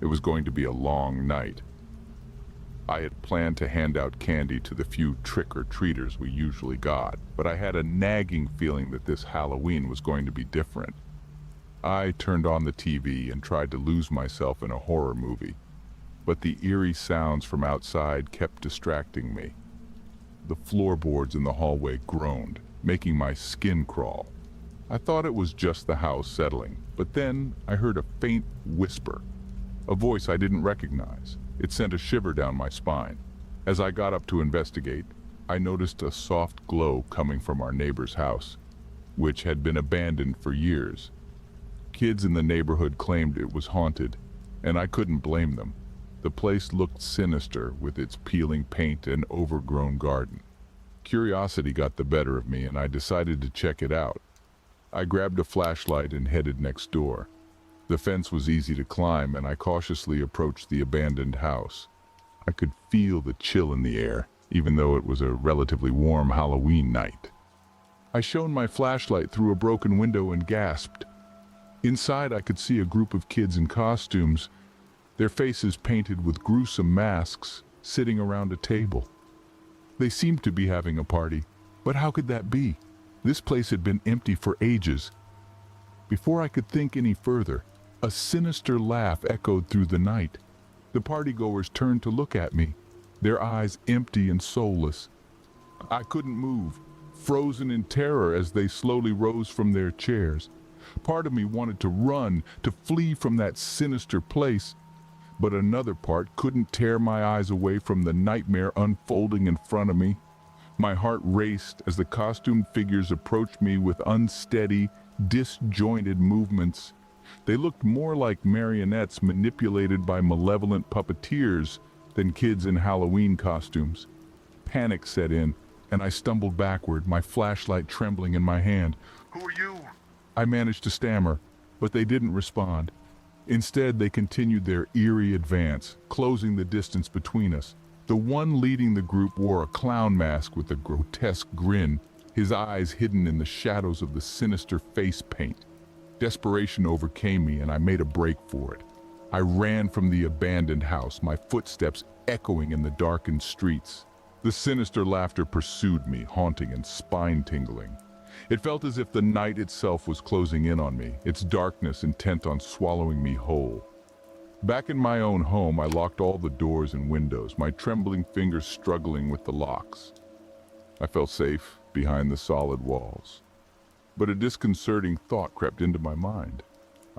[SPEAKER 1] It was going to be a long night. I had planned to hand out candy to the few trick-or-treaters we usually got, but I had a nagging feeling that this Halloween was going to be different. I turned on the TV and tried to lose myself in a horror movie, but the eerie sounds from outside kept distracting me. The floorboards in the hallway groaned, making my skin crawl. I thought it was just the house settling, but then I heard a faint whisper, a voice I didn't recognize. It sent a shiver down my spine. As I got up to investigate, I noticed a soft glow coming from our neighbor's house, which had been abandoned for years. Kids in the neighborhood claimed it was haunted, and I couldn't blame them. The place looked sinister with its peeling paint and overgrown garden. Curiosity got the better of me, and I decided to check it out. I grabbed a flashlight and headed next door. The fence was easy to climb, and I cautiously approached the abandoned house. I could feel the chill in the air, even though it was a relatively warm Halloween night. I shone my flashlight through a broken window and gasped. Inside, I could see a group of kids in costumes, their faces painted with gruesome masks, sitting around a table. They seemed to be having a party, but how could that be? This place had been empty for ages. Before I could think any further, a sinister laugh echoed through the night. The partygoers turned to look at me, their eyes empty and soulless. I couldn't move, frozen in terror as they slowly rose from their chairs. Part of me wanted to run, to flee from that sinister place, but another part couldn't tear my eyes away from the nightmare unfolding in front of me. My heart raced as the costumed figures approached me with unsteady, disjointed movements. They looked more like marionettes manipulated by malevolent puppeteers then kids in Halloween costumes. Panic set in, and I stumbled backward, my flashlight trembling in my hand.
[SPEAKER 2] Who are you?
[SPEAKER 1] I managed to stammer, but they didn't respond. Instead, they continued their eerie advance, closing the distance between us. The one leading the group wore a clown mask with a grotesque grin, his eyes hidden in the shadows of the sinister face paint. Desperation overcame me, and I made a break for it. I ran from the abandoned house, my footsteps echoing in the darkened streets. The sinister laughter pursued me, haunting and spine-tingling. It felt as if the night itself was closing in on me, its darkness intent on swallowing me whole. Back in my own home, I locked all the doors and windows, my trembling fingers struggling with the locks. I felt safe behind the solid walls. But a disconcerting thought crept into my mind.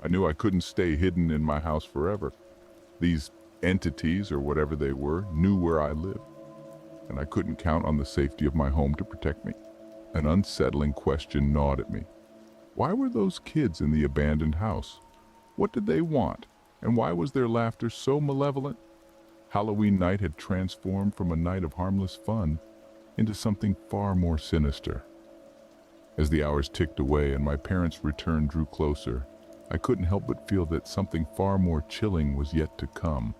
[SPEAKER 1] I knew I couldn't stay hidden in my house forever. These entities, or whatever they were, knew where I lived, and I couldn't count on the safety of my home to protect me. An unsettling question gnawed at me. Why were those kids in the abandoned house? What did they want, and why was their laughter so malevolent? Halloween night had transformed from a night of harmless fun into something far more sinister. As the hours ticked away and my parents' return drew closer, I couldn't help but feel that something far more chilling was yet to come.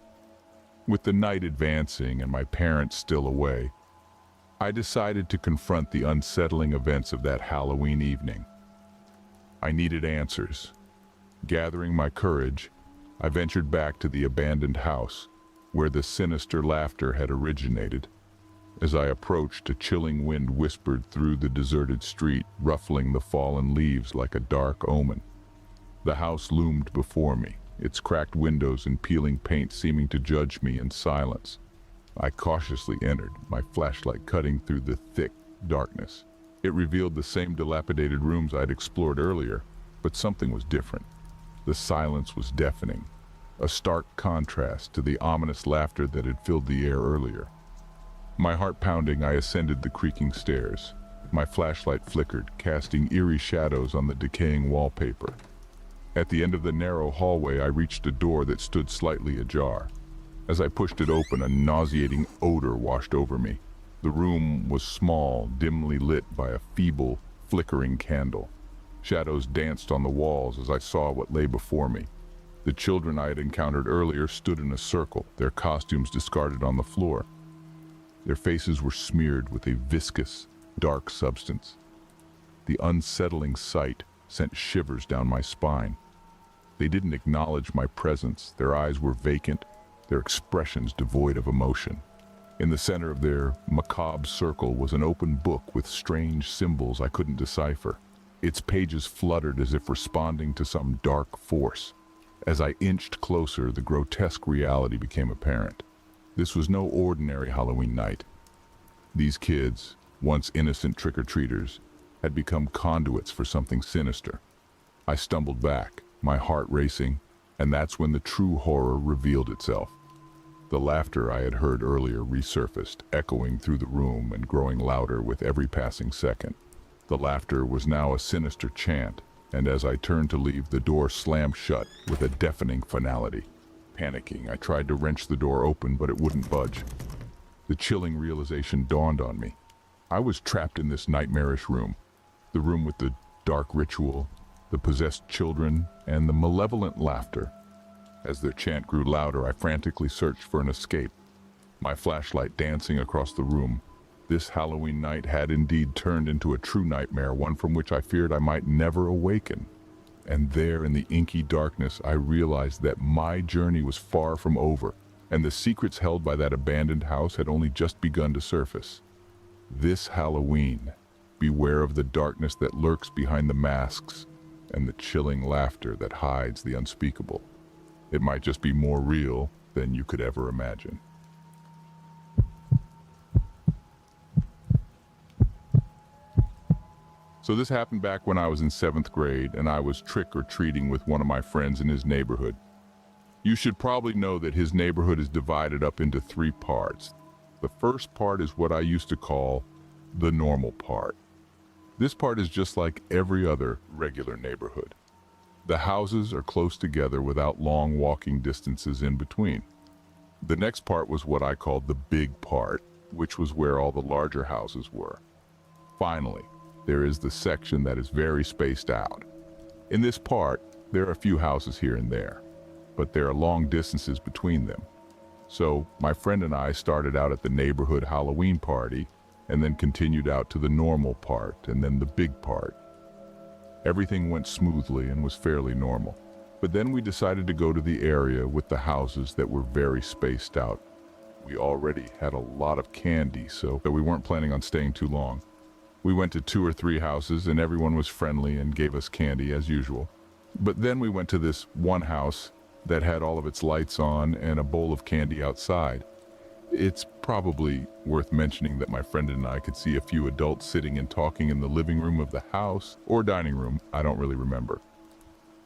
[SPEAKER 1] With the night advancing and my parents still away, I decided to confront the unsettling events of that Halloween evening. I needed answers. Gathering my courage, I ventured back to the abandoned house, where the sinister laughter had originated. As I approached, a chilling wind whispered through the deserted street, ruffling the fallen leaves like a dark omen. The house loomed before me, its cracked windows and peeling paint seeming to judge me in silence. I cautiously entered, my flashlight cutting through the thick darkness. It revealed the same dilapidated rooms I'd explored earlier, but something was different. The silence was deafening, a stark contrast to the ominous laughter that had filled the air earlier. My heart pounding, I ascended the creaking stairs. My flashlight flickered, casting eerie shadows on the decaying wallpaper. At the end of the narrow hallway, I reached a door that stood slightly ajar. As I pushed it open, a nauseating odor washed over me. The room was small, dimly lit by a feeble, flickering candle. Shadows danced on the walls as I saw what lay before me. The children I had encountered earlier stood in a circle, their costumes discarded on the floor. Their faces were smeared with a viscous, dark substance. The unsettling sight sent shivers down my spine. They didn't acknowledge my presence. Their eyes were vacant, their expressions devoid of emotion. In the center of their macabre circle was an open book with strange symbols I couldn't decipher. Its pages fluttered as if responding to some dark force. As I inched closer, the grotesque reality became apparent. This was no ordinary Halloween night. These kids, once innocent trick-or-treaters, had become conduits for something sinister. I stumbled back, my heart racing, and that's when the true horror revealed itself. The laughter I had heard earlier resurfaced, echoing through the room and growing louder with every passing second. The laughter was now a sinister chant, and as I turned to leave, the door slammed shut with a deafening finality. Panicking, I tried to wrench the door open, but it wouldn't budge. The chilling realization dawned on me. I was trapped in this nightmarish room. The room with the dark ritual, the possessed children, and the malevolent laughter. As their chant grew louder, I frantically searched for an escape, my flashlight dancing across the room. This Halloween night had indeed turned into a true nightmare, one from which I feared I might never awaken. And there in the inky darkness, I realized that my journey was far from over, and the secrets held by that abandoned house had only just begun to surface. This Halloween, beware of the darkness that lurks behind the masks and the chilling laughter that hides the unspeakable. It might just be more real than you could ever imagine. So this happened back when I was in 7th grade and I was trick-or-treating with one of my friends in his neighborhood. You should probably know that his neighborhood is divided up into 3 parts. The first part is what I used to call the normal part. This part is just like every other regular neighborhood. The houses are close together without long walking distances in between. The next part was what I called the big part, which was where all the larger houses were. Finally, there is the section that is very spaced out. In this part, there are a few houses here and there, but there are long distances between them. So my friend and I started out at the neighborhood Halloween party and then continued out to the normal part and then the big part. Everything went smoothly and was fairly normal. But then we decided to go to the area with the houses that were very spaced out. We already had a lot of candy, so we weren't planning on staying too long. We went to 2 or 3 houses and everyone was friendly and gave us candy as usual. But then we went to this one house that had all of its lights on and a bowl of candy outside. It's probably worth mentioning that my friend and I could see a few adults sitting and talking in the living room of the house or dining room, I don't really remember.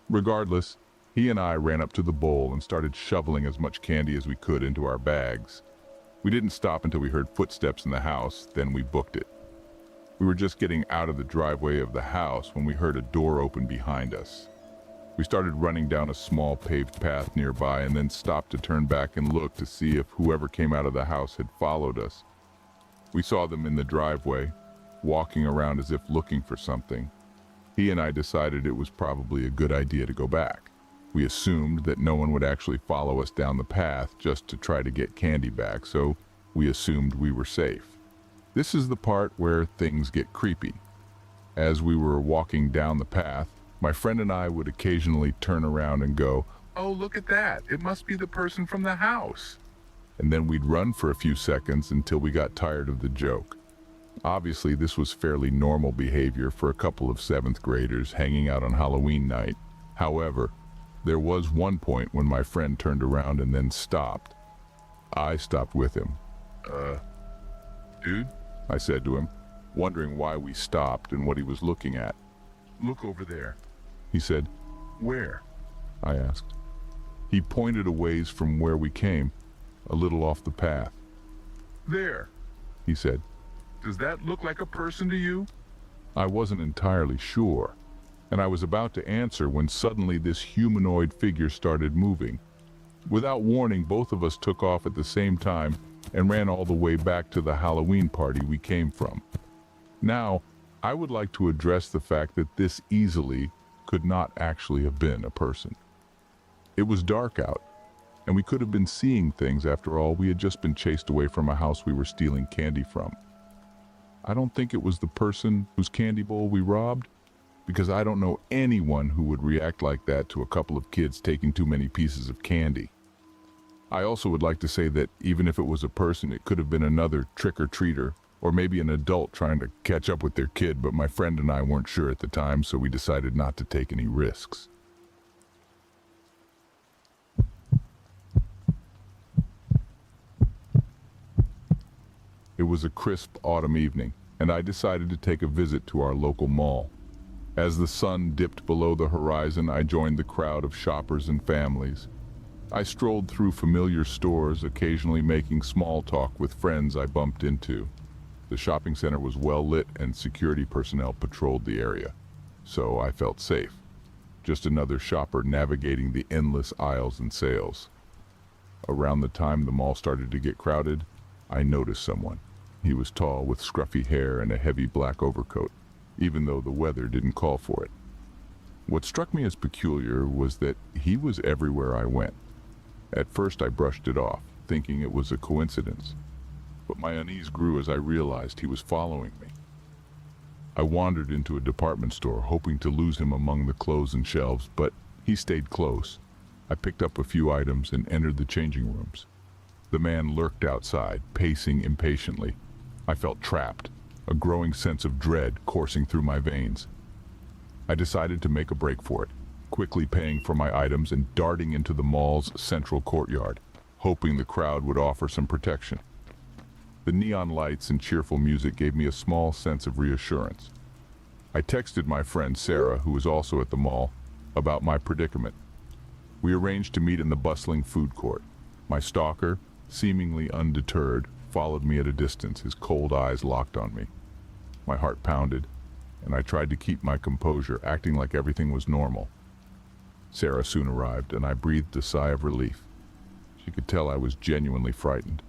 [SPEAKER 1] Regardless, he and I ran up to the bowl and started shoveling as much candy as we could into our bags. We didn't stop until we heard footsteps in the house, then we booked it. We were just getting out of the driveway of the house when we heard a door open behind us. We started running down a small paved path nearby and then stopped to turn back and look to see if whoever came out of the house had followed us. We saw them in the driveway, walking around as if looking for something. He and I decided it was probably a good idea to go back. We assumed that no one would actually follow us down the path just to try to get candy back, so we assumed we were safe. This is the part where things get creepy. As we were walking down the path, my friend and I would occasionally turn around and go,
[SPEAKER 2] Oh, look at that. It must be the person from the house.
[SPEAKER 1] and then we'd run for a few seconds until we got tired of the joke. Obviously, this was fairly normal behavior for a couple of 7th graders hanging out on Halloween night. However, there was one point when my friend turned around and then stopped. I stopped with him.
[SPEAKER 2] Dude,
[SPEAKER 1] I said to him, wondering why we stopped and what he was looking at.
[SPEAKER 2] look over there.
[SPEAKER 1] He said,
[SPEAKER 2] Where?
[SPEAKER 1] I asked. He pointed a ways from where we came, a little off the path.
[SPEAKER 2] There.
[SPEAKER 1] He said.
[SPEAKER 2] Does that look like a person to you?
[SPEAKER 1] I wasn't entirely sure, and I was about to answer when suddenly this humanoid figure started moving. Without warning, both of us took off at the same time and ran all the way back to the Halloween party we came from. Now, I would like to address the fact that this easily could not actually have been a person. It was dark out, and we could have been seeing things. After all, we had just been chased away from a house we were stealing candy from. I don't think it was the person whose candy bowl we robbed, because I don't know anyone who would react like that to a couple of kids taking too many pieces of candy. I also would like to say that even if it was a person, it could have been another trick-or-treater, or maybe an adult trying to catch up with their kid, but my friend and I weren't sure at the time, so we decided not to take any risks. It was a crisp autumn evening, and I decided to take a visit to our local mall. As the sun dipped below the horizon, I joined the crowd of shoppers and families. I strolled through familiar stores, occasionally making small talk with friends I bumped into. The shopping center was well lit and security personnel patrolled the area, so I felt safe. Just another shopper navigating the endless aisles and sales. Around the time the mall started to get crowded, I noticed someone. He was tall with scruffy hair and a heavy black overcoat, even though the weather didn't call for it. What struck me as peculiar was that he was everywhere I went. At first I brushed it off, thinking it was a coincidence, but my unease grew as I realized he was following me. I wandered into a department store, hoping to lose him among the clothes and shelves, but he stayed close. I picked up a few items and entered the changing rooms. The man lurked outside, pacing impatiently. I felt trapped, a growing sense of dread coursing through my veins. I decided to make a break for it, quickly paying for my items and darting into the mall's central courtyard, hoping the crowd would offer some protection. The neon lights and cheerful music gave me a small sense of reassurance. I texted my friend Sarah, who was also at the mall, about my predicament. We arranged to meet in the bustling food court. My stalker, seemingly undeterred, followed me at a distance, his cold eyes locked on me. My heart pounded, and I tried to keep my composure, acting like everything was normal. Sarah soon arrived, and I breathed a sigh of relief. She could tell I was genuinely frightened.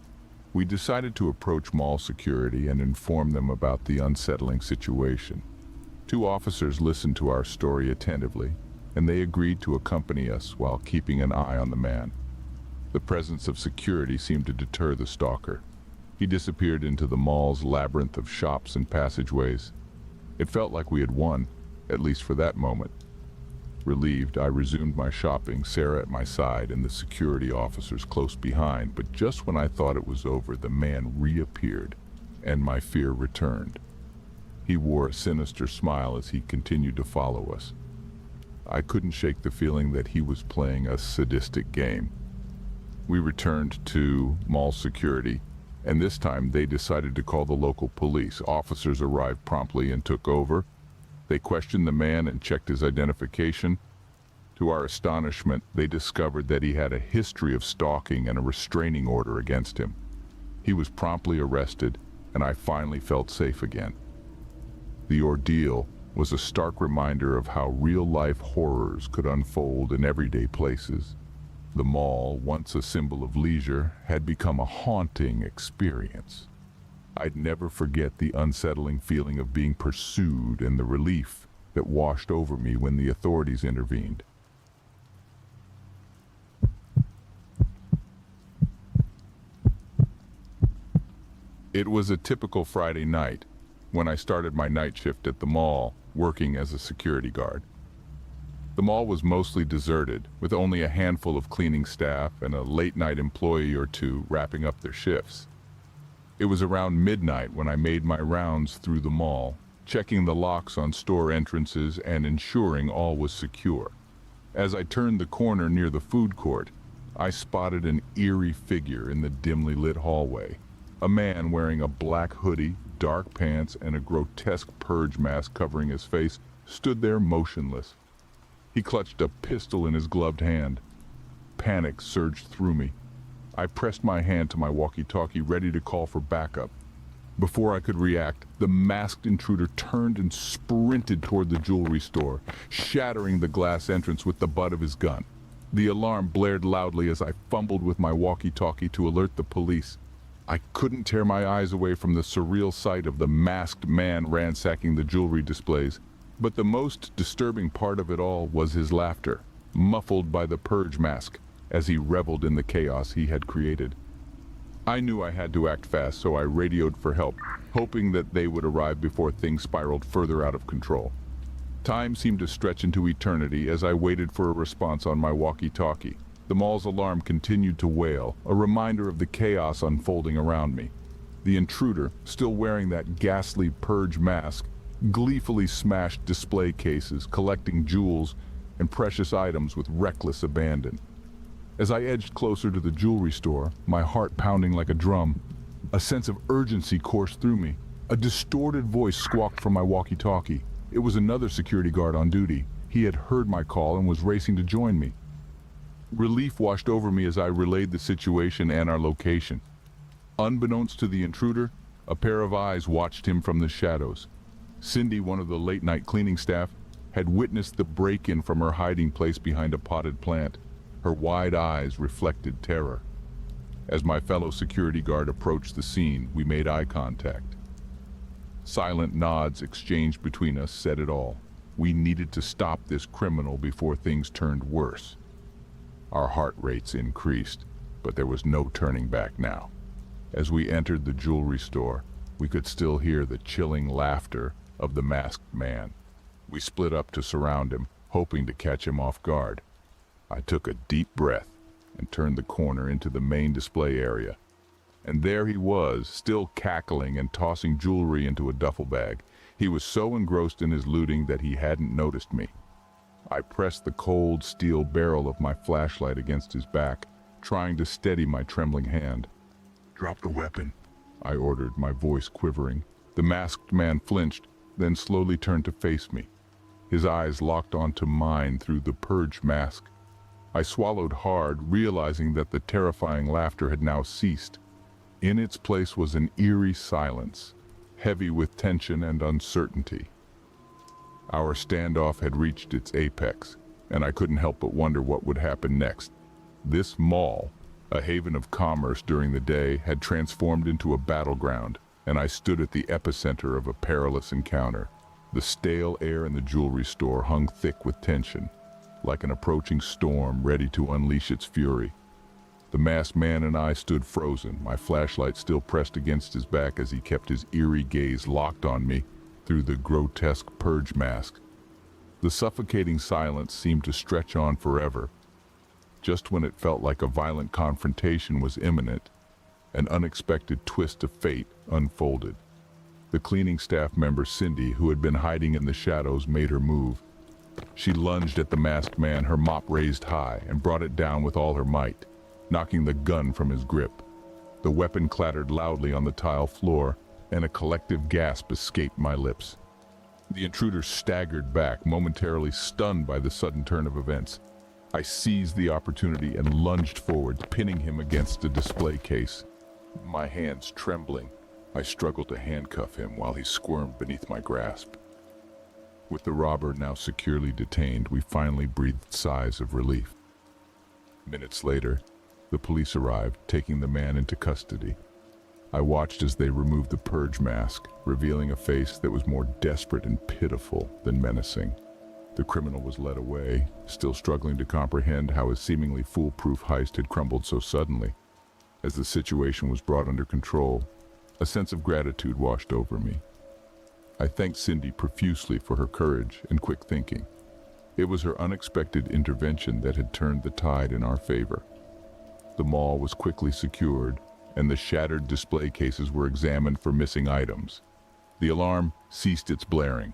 [SPEAKER 1] We decided to approach mall security and inform them about the unsettling situation. Two officers listened to our story attentively, and they agreed to accompany us while keeping an eye on the man. The presence of security seemed to deter the stalker. He disappeared into the mall's labyrinth of shops and passageways. It felt like we had won, at least for that moment. Relieved, I resumed my shopping, Sarah at my side and the security officers close behind, but just when I thought it was over, the man reappeared, and my fear returned. He wore a sinister smile as he continued to follow us. I couldn't shake the feeling that he was playing a sadistic game. We returned to mall security, and this time they decided to call the local police. Officers arrived promptly and took over. They questioned the man and checked his identification. To our astonishment, they discovered that he had a history of stalking and a restraining order against him. He was promptly arrested, and I finally felt safe again. The ordeal was a stark reminder of how real-life horrors could unfold in everyday places. The mall, once a symbol of leisure, had become a haunting experience. I'd never forget the unsettling feeling of being pursued and the relief that washed over me when the authorities intervened. It was a typical Friday night when I started my night shift at the mall, working as a security guard. The mall was mostly deserted, with only a handful of cleaning staff and a late-night employee or two wrapping up their shifts. It was around midnight when I made my rounds through the mall, checking the locks on store entrances and ensuring all was secure. As I turned the corner near the food court, I spotted an eerie figure in the dimly lit hallway. A man wearing a black hoodie, dark pants, and a grotesque purge mask covering his face stood there motionless. He clutched a pistol in his gloved hand. Panic surged through me. I pressed my hand to my walkie-talkie, ready to call for backup. Before I could react, the masked intruder turned and sprinted toward the jewelry store, shattering the glass entrance with the butt of his gun. The alarm blared loudly as I fumbled with my walkie-talkie to alert the police. I couldn't tear my eyes away from the surreal sight of the masked man ransacking the jewelry displays. But the most disturbing part of it all was his laughter, muffled by the purge mask, as he reveled in the chaos he had created. I knew I had to act fast, so I radioed for help, hoping that they would arrive before things spiraled further out of control. Time seemed to stretch into eternity as I waited for a response on my walkie-talkie. The mall's alarm continued to wail, a reminder of the chaos unfolding around me. The intruder, still wearing that ghastly purge mask, gleefully smashed display cases, collecting jewels and precious items with reckless abandon. As I edged closer to the jewelry store, my heart pounding like a drum, a sense of urgency coursed through me. A distorted voice squawked from my walkie-talkie. It was another security guard on duty. He had heard my call and was racing to join me. Relief washed over me as I relayed the situation and our location. Unbeknownst to the intruder, a pair of eyes watched him from the shadows. Cindy, one of the late-night cleaning staff, had witnessed the break-in from her hiding place behind a potted plant. Her wide eyes reflected terror. As my fellow security guard approached the scene, we made eye contact. Silent nods exchanged between us said it all. We needed to stop this criminal before things turned worse. Our heart rates increased, but there was no turning back now. As we entered the jewelry store, we could still hear the chilling laughter of the masked man. We split up to surround him, hoping to catch him off guard. I took a deep breath and turned the corner into the main display area. And there he was, still cackling and tossing jewelry into a duffel bag. He was so engrossed in his looting that he hadn't noticed me. I pressed the cold steel barrel of my flashlight against his back, trying to steady my trembling hand.
[SPEAKER 2] Drop the weapon,
[SPEAKER 1] I ordered, my voice quivering. The masked man flinched, then slowly turned to face me. His eyes locked onto mine through the purge mask. I swallowed hard, realizing that the terrifying laughter had now ceased. In its place was an eerie silence, heavy with tension and uncertainty. Our standoff had reached its apex, and I couldn't help but wonder what would happen next. This mall, A haven of commerce during the day had transformed into a battleground, and I stood at the epicenter of a perilous encounter. The stale air in the jewelry store hung thick with tension, like an approaching storm ready to unleash its fury. The masked man and I stood frozen, my flashlight still pressed against his back as he kept his eerie gaze locked on me through the grotesque purge mask. The suffocating silence seemed to stretch on forever. Just when it felt like a violent confrontation was imminent, an unexpected twist of fate unfolded. The cleaning staff member Cindy, who had been hiding in the shadows, made her move. She lunged at the masked man, her mop raised high, and brought it down with all her might, knocking the gun from his grip. The weapon clattered loudly on the tile floor, and a collective gasp escaped my lips. The intruder staggered back, momentarily stunned by the sudden turn of events. I seized the opportunity and lunged forward, pinning him against a display case. My hands trembling, I struggled to handcuff him while he squirmed beneath my grasp. With the robber now securely detained, we finally breathed sighs of relief. Minutes later, the police arrived, taking the man into custody. I watched as they removed the purge mask, revealing a face that was more desperate and pitiful than menacing. The criminal was led away, still struggling to comprehend how his seemingly foolproof heist had crumbled so suddenly. As the situation was brought under control, a sense of gratitude washed over me. I thanked Cindy profusely for her courage and quick thinking. It was her unexpected intervention that had turned the tide in our favor. The mall was quickly secured, and the shattered display cases were examined for missing items. The alarm ceased its blaring,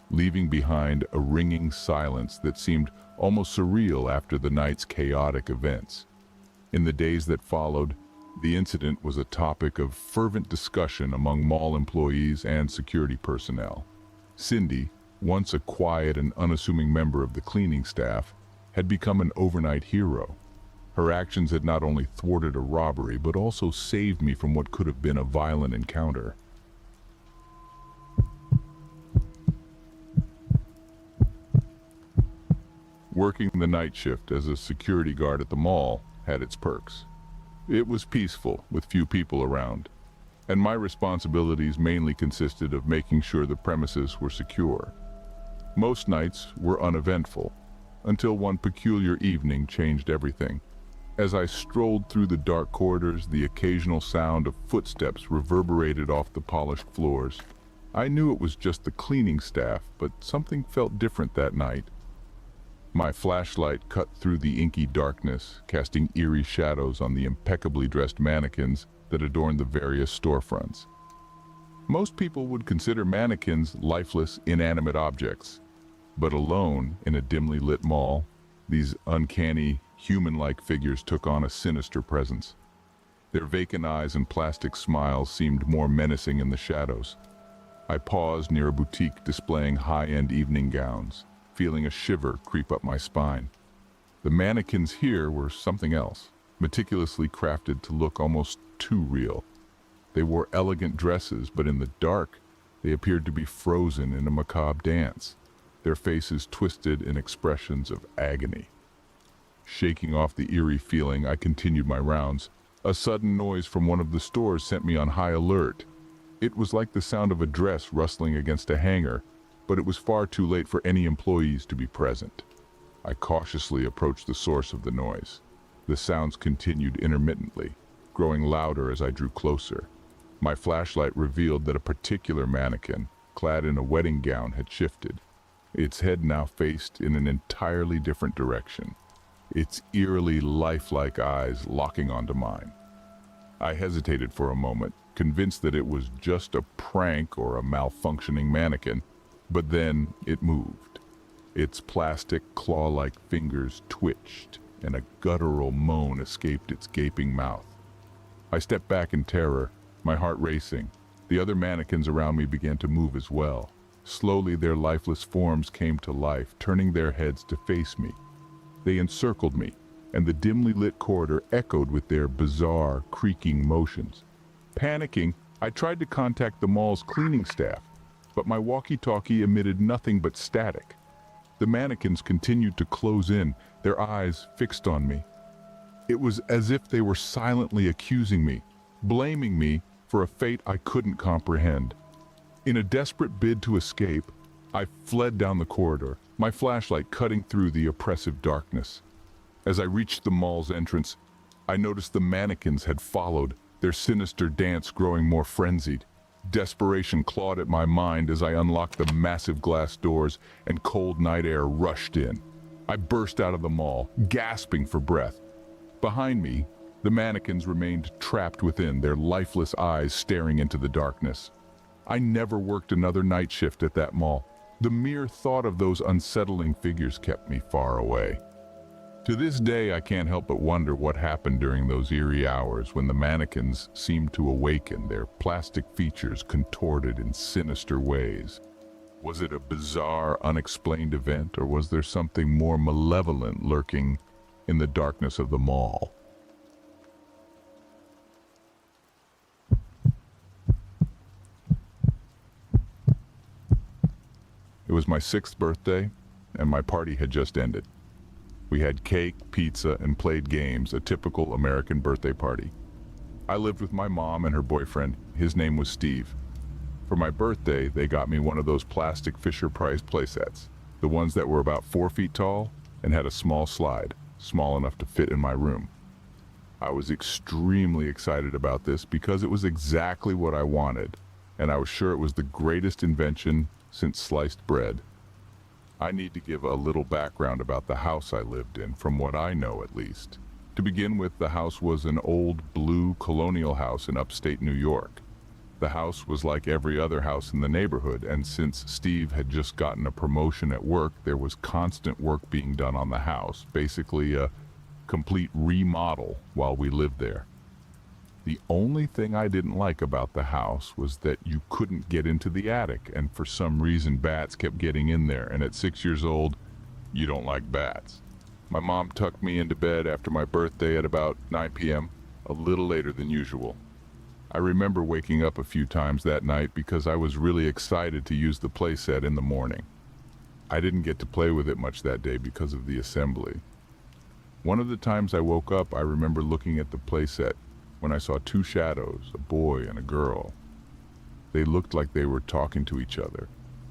[SPEAKER 1] leaving behind a ringing silence that seemed almost surreal after the night's chaotic events. In the days that followed, the incident was a topic of fervent discussion among mall employees and security personnel. Cindy, once a quiet and unassuming member of the cleaning staff, had become an overnight hero. Her actions had not only thwarted a robbery, but also saved me from what could have been a violent encounter. Working the night shift as a security guard at the mall had its perks. It was peaceful, with few people around, and my responsibilities mainly consisted of making sure the premises were secure. Most nights were uneventful, until one peculiar evening changed everything. As I strolled through the dark corridors, the occasional sound of footsteps reverberated off the polished floors. I knew it was just the cleaning staff, but something felt different that night. My flashlight cut through the inky darkness, casting eerie shadows on the impeccably dressed mannequins that adorned the various storefronts. Most people would consider mannequins lifeless, inanimate objects, but alone in a dimly lit mall, these uncanny, human-like figures took on a sinister presence. Their vacant eyes and plastic smiles seemed more menacing in the shadows. I paused near a boutique displaying high-end evening gowns, feeling a shiver creep up my spine. The mannequins here were something else, meticulously crafted to look almost too real. They wore elegant dresses, but in the dark, they appeared to be frozen in a macabre dance, their faces twisted in expressions of agony. Shaking off the eerie feeling, I continued my rounds. A sudden noise from one of the stores sent me on high alert. It was like the sound of a dress rustling against a hanger, but it was far too late for any employees to be present. I cautiously approached the source of the noise. The sounds continued intermittently, growing louder as I drew closer. My flashlight revealed that a particular mannequin, clad in a wedding gown, had shifted. Its head now faced in an entirely different direction, its eerily lifelike eyes locking onto mine. I hesitated for a moment, convinced that it was just a prank or a malfunctioning mannequin, but then it moved. Its plastic, claw-like fingers twitched, and a guttural moan escaped its gaping mouth. I stepped back in terror, my heart racing. The other mannequins around me began to move as well. Slowly their lifeless forms came to life, turning their heads to face me. They encircled me, and the dimly lit corridor echoed with their bizarre, creaking motions. Panicking, I tried to contact the mall's cleaning staff, but my walkie-talkie emitted nothing but static. The mannequins continued to close in, their eyes fixed on me. It was as if they were silently accusing me, blaming me for a fate I couldn't comprehend. In a desperate bid to escape, I fled down the corridor, my flashlight cutting through the oppressive darkness. As I reached the mall's entrance, I noticed the mannequins had followed, their sinister dance growing more frenzied. Desperation clawed at my mind as I unlocked the massive glass doors and cold night air rushed in. I burst out of the mall, gasping for breath. Behind me, the mannequins remained trapped within, their lifeless eyes staring into the darkness. I never worked another night shift at that mall. The mere thought of those unsettling figures kept me far away. To this day, I can't help but wonder what happened during those eerie hours when the mannequins seemed to awaken, their plastic features contorted in sinister ways. Was it a bizarre, unexplained event, or was there something more malevolent lurking in the darkness of the mall? It was my 6th birthday, and my party had just ended. We had cake, pizza, and played games, a typical American birthday party. I lived with my mom and her boyfriend. His name was Steve. For my birthday, they got me one of those plastic Fisher-Price playsets, the ones that were about 4 feet tall and had a small slide, small enough to fit in my room. I was extremely excited about this because it was exactly what I wanted, and I was sure it was the greatest invention since sliced bread. I need to give a little background about the house I lived in, from what I know at least. To begin with, the house was an old blue colonial house in upstate New York. The house was like every other house in the neighborhood, and since Steve had just gotten a promotion at work, there was constant work being done on the house, basically a complete remodel while we lived there. The only thing I didn't like about the house was that you couldn't get into the attic, and for some reason bats kept getting in there, and at 6 years old, you don't like bats. My mom tucked me into bed after my birthday at about 9 p.m., a little later than usual. I remember waking up a few times that night because I was really excited to use the playset in the morning. I didn't get to play with it much that day because of the assembly. One of the times I woke up, I remember looking at the playset when I saw 2 shadows, a boy and a girl. They looked like they were talking to each other.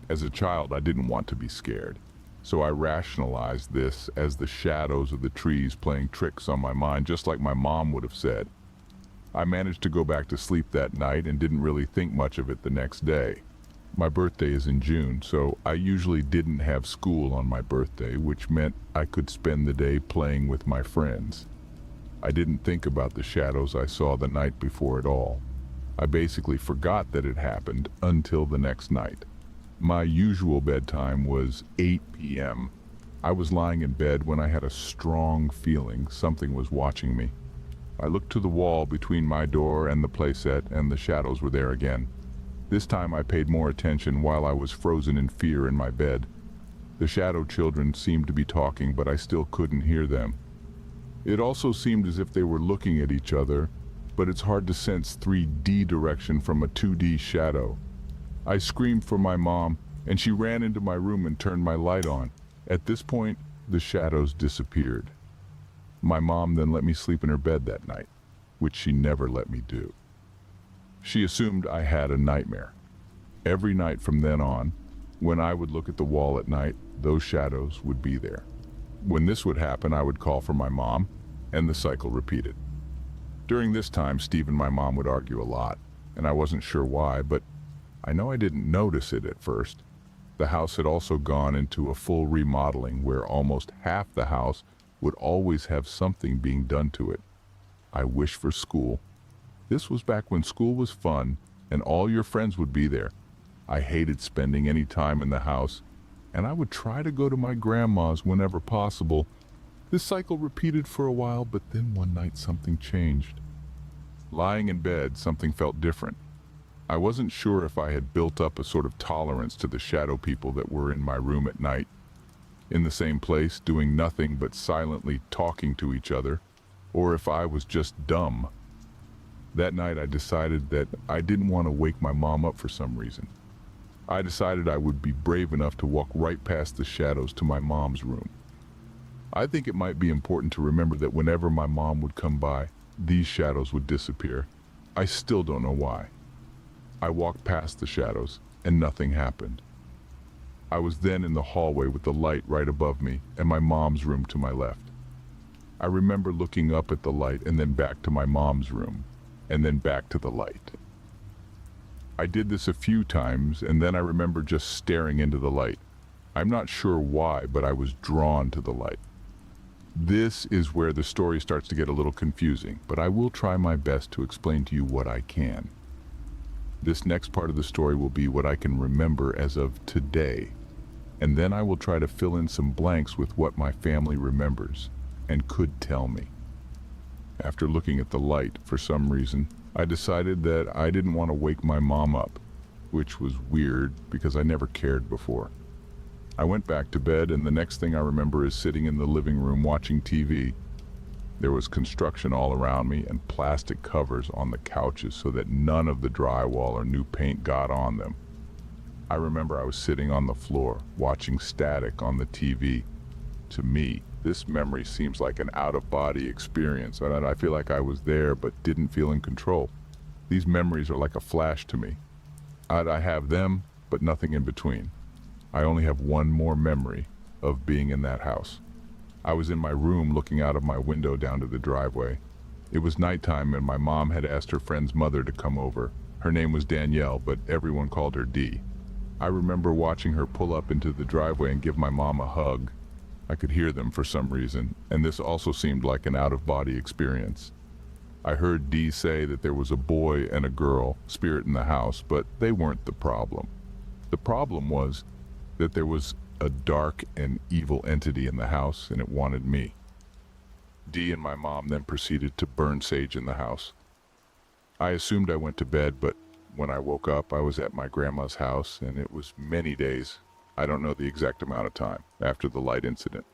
[SPEAKER 1] As a child, I didn't want to be scared, so I rationalized this as the shadows of the trees playing tricks on my mind, just like my mom would have said. I managed to go back to sleep that night and didn't really think much of it the next day. My birthday is in June, so I usually didn't have school on my birthday, which meant I could spend the day playing with my friends. I didn't think about the shadows I saw the night before at all. I basically forgot that it happened until the next night. My usual bedtime was 8 p.m. I was lying in bed when I had a strong feeling something was watching me. I looked to the wall between my door and the playset, and the shadows were there again. This time I paid more attention while I was frozen in fear in my bed. The shadow children seemed to be talking, but I still couldn't hear them. It also seemed as if they were looking at each other, but it's hard to sense 3D direction from a 2D shadow. I screamed for my mom, and she ran into my room and turned my light on. At this point, the shadows disappeared. My mom then let me sleep in her bed that night, which she never let me do. She assumed I had a nightmare. Every night from then on, when I would look at the wall at night, those shadows would be there. When this would happen, I would call for my mom, and the cycle repeated. During this time, Steve and my mom would argue a lot, and I wasn't sure why, but I know I didn't notice it at first. The house had also gone into a full remodeling where almost half the house would always have something being done to it. I wish for school. This was back when school was fun and all your friends would be there. I hated spending any time in the house, and I would try to go to my grandma's whenever possible. This cycle repeated for a while, but then one night something changed. Lying in bed, something felt different. I wasn't sure if I had built up a sort of tolerance to the shadow people that were in my room at night, in the same place, doing nothing but silently talking to each other, or if I was just dumb. That night I decided that I didn't want to wake my mom up for some reason. I decided I would be brave enough to walk right past the shadows to my mom's room. I think it might be important to remember that whenever my mom would come by, these shadows would disappear. I still don't know why. I walked past the shadows, and nothing happened. I was then in the hallway with the light right above me and my mom's room to my left. I remember looking up at the light and then back to my mom's room, and then back to the light. I did this a few times, and then I remember just staring into the light. I'm not sure why, but I was drawn to the light. This is where the story starts to get a little confusing, but I will try my best to explain to you what I can. This next part of the story will be what I can remember as of today, and then I will try to fill in some blanks with what my family remembers and could tell me. After looking at the light, for some reason, I decided that I didn't want to wake my mom up, which was weird because I never cared before. I went back to bed, and the next thing I remember is sitting in the living room watching TV. There was construction all around me and plastic covers on the couches so that none of the drywall or new paint got on them. I remember I was sitting on the floor, watching static on the TV. To me, this memory seems like an out-of-body experience, and I feel like I was there but didn't feel in control. These memories are like a flash to me. I have them, but nothing in between. I only have one more memory of being in that house. I was in my room looking out of my window down to the driveway. It was nighttime and my mom had asked her friend's mother to come over. Her name was Danielle, but everyone called her Dee. I remember watching her pull up into the driveway and give my mom a hug. I could hear them for some reason, and this also seemed like an out-of-body experience. I heard Dee say that there was a boy and a girl spirit in the house, but they weren't the problem. The problem was that there was a dark and evil entity in the house, and it wanted me. Dee and my mom then proceeded to burn sage in the house. I assumed I went to bed, but when I woke up, I was at my grandma's house, and it was many days, I don't know the exact amount of time, after the light incident.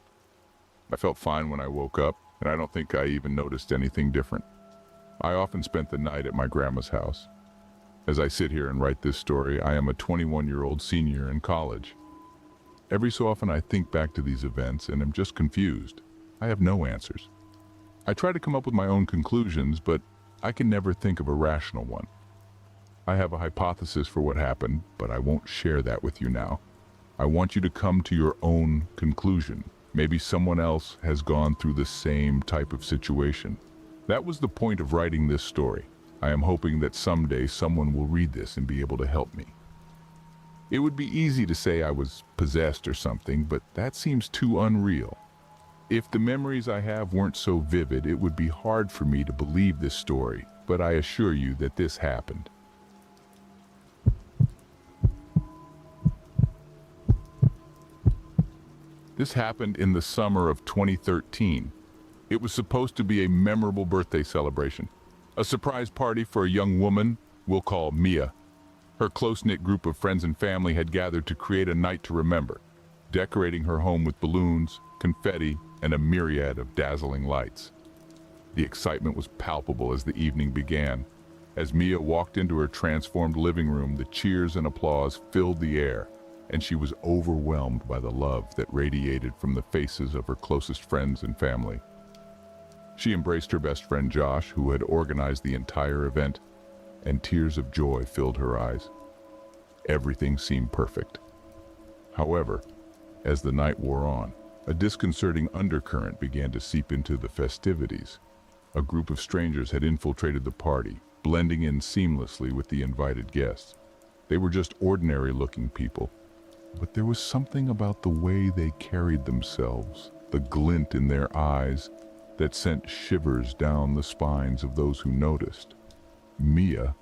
[SPEAKER 1] I felt fine when I woke up, and I don't think I even noticed anything different. I often spent the night at my grandma's house. As I sit here and write this story, I am a 21-year-old senior in college. Every so often I think back to these events and am just confused. I have no answers. I try to come up with my own conclusions, but I can never think of a rational one. I have a hypothesis for what happened, but I won't share that with you now. I want you to come to your own conclusion. Maybe someone else has gone through the same type of situation. That was the point of writing this story. I am hoping that someday someone will read this and be able to help me. It would be easy to say I was possessed or something, but that seems too unreal. If the memories I have weren't so vivid, it would be hard for me to believe this story, but I assure you that this happened. This happened in the summer of 2013. It was supposed to be a memorable birthday celebration. A surprise party for a young woman we'll call Mia. Her close-knit group of friends and family had gathered to create a night to remember, decorating her home with balloons, confetti, and a myriad of dazzling lights. The excitement was palpable as the evening began. As Mia walked into her transformed living room, the cheers and applause filled the air, and she was overwhelmed by the love that radiated from the faces of her closest friends and family. She embraced her best friend Josh, who had organized the entire event, and tears of joy filled her eyes. Everything seemed perfect. However, as the night wore on, a disconcerting undercurrent began to seep into the festivities. A group of strangers had infiltrated the party, blending in seamlessly with the invited guests. They were just ordinary-looking people, but there was something about the way they carried themselves, the glint in their eyes, that sent shivers down the spines of those who noticed. Mia,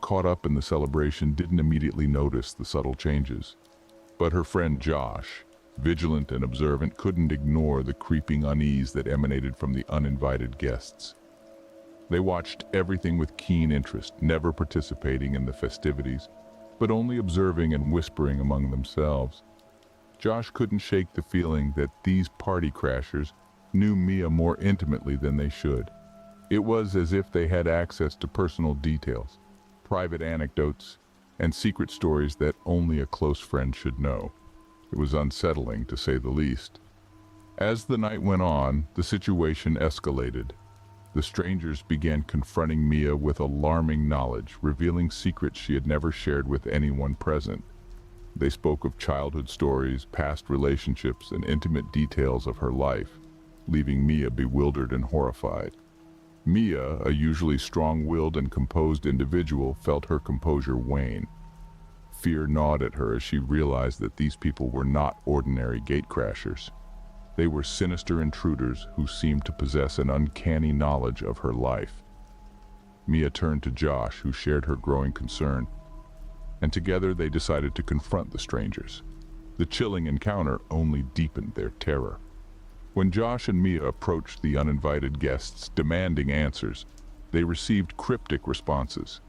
[SPEAKER 1] caught up in the celebration, didn't immediately notice the subtle changes. But her friend Josh, vigilant and observant, couldn't ignore the creeping unease that emanated from the uninvited guests. They watched everything with keen interest, never participating in the festivities, but only observing and whispering among themselves. Josh couldn't shake the feeling that these party crashers knew Mia more intimately than they should. It was as if they had access to personal details, private anecdotes, and secret stories that only a close friend should know. It was unsettling, to say the least. As the night went on, the situation escalated. The strangers began confronting Mia with alarming knowledge, revealing secrets she had never shared with anyone present. They spoke of childhood stories, past relationships, and intimate details of her life, leaving Mia bewildered and horrified. Mia, a usually strong-willed and composed individual, felt her composure wane. Fear gnawed at her as she realized that these people were not ordinary gatecrashers. They were sinister intruders who seemed to possess an uncanny knowledge of her life. Mia turned to Josh, who shared her growing concern, and together they decided to confront the strangers. The chilling encounter only deepened their terror. When Josh and Mia approached the uninvited guests demanding answers, they received cryptic responses.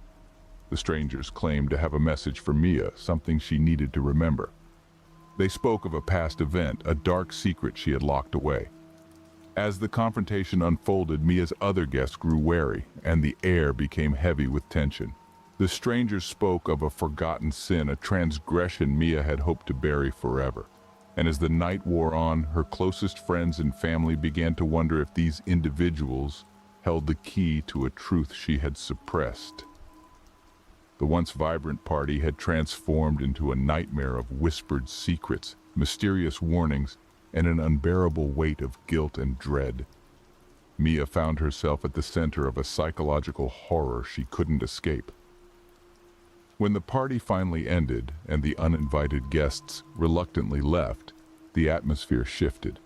[SPEAKER 1] The strangers claimed to have a message for Mia, something she needed to remember. They spoke of a past event, a dark secret she had locked away. As the confrontation unfolded, Mia's other guests grew wary, and the air became heavy with tension. The strangers spoke of a forgotten sin, a transgression Mia had hoped to bury forever. And as the night wore on, her closest friends and family began to wonder if these individuals held the key to a truth she had suppressed. The once vibrant party had transformed into a nightmare of whispered secrets, mysterious warnings, and an unbearable weight of guilt and dread. Mia found herself at the center of a psychological horror she couldn't escape. When the party finally ended and the uninvited guests reluctantly left, the atmosphere shifted.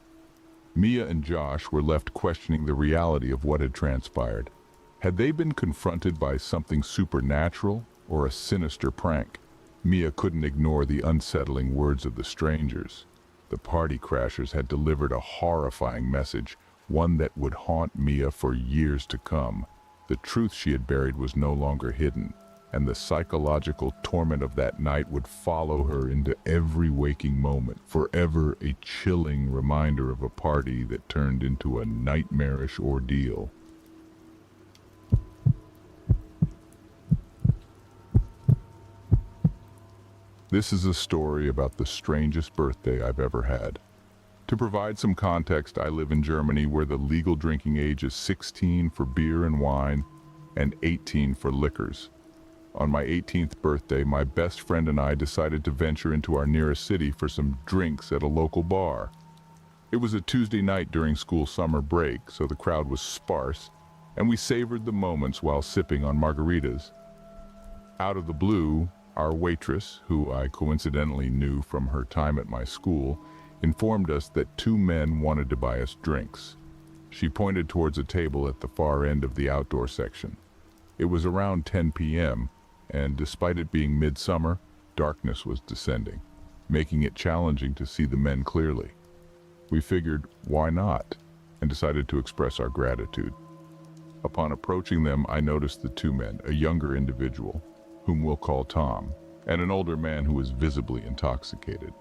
[SPEAKER 1] Mia and Josh were left questioning the reality of what had transpired. Had they been confronted by something supernatural or a sinister prank? Mia couldn't ignore the unsettling words of the strangers. The party crashers had delivered a horrifying message, one that would haunt Mia for years to come. The truth she had buried was no longer hidden, and the psychological torment of that night would follow her into every waking moment, forever a chilling reminder of a party that turned into a nightmarish ordeal. This is a story about the strangest birthday I've ever had. To provide some context, I live in Germany, where the legal drinking age is 16 for beer and wine and 18 for liquors. On my 18th birthday, my best friend and I decided to venture into our nearest city for some drinks at a local bar. It was a Tuesday night during school summer break, so the crowd was sparse, and we savored the moments while sipping on margaritas. Out of the blue, our waitress, who I coincidentally knew from her time at my school, informed us that two men wanted to buy us drinks. She pointed towards a table at the far end of the outdoor section. It was around 10 p.m., and despite it being midsummer, darkness was descending, making it challenging to see the men clearly. We figured, why not, and decided to express our gratitude. Upon approaching them, I noticed the two men, a younger individual, whom we'll call Tom, and an older man who was visibly intoxicated.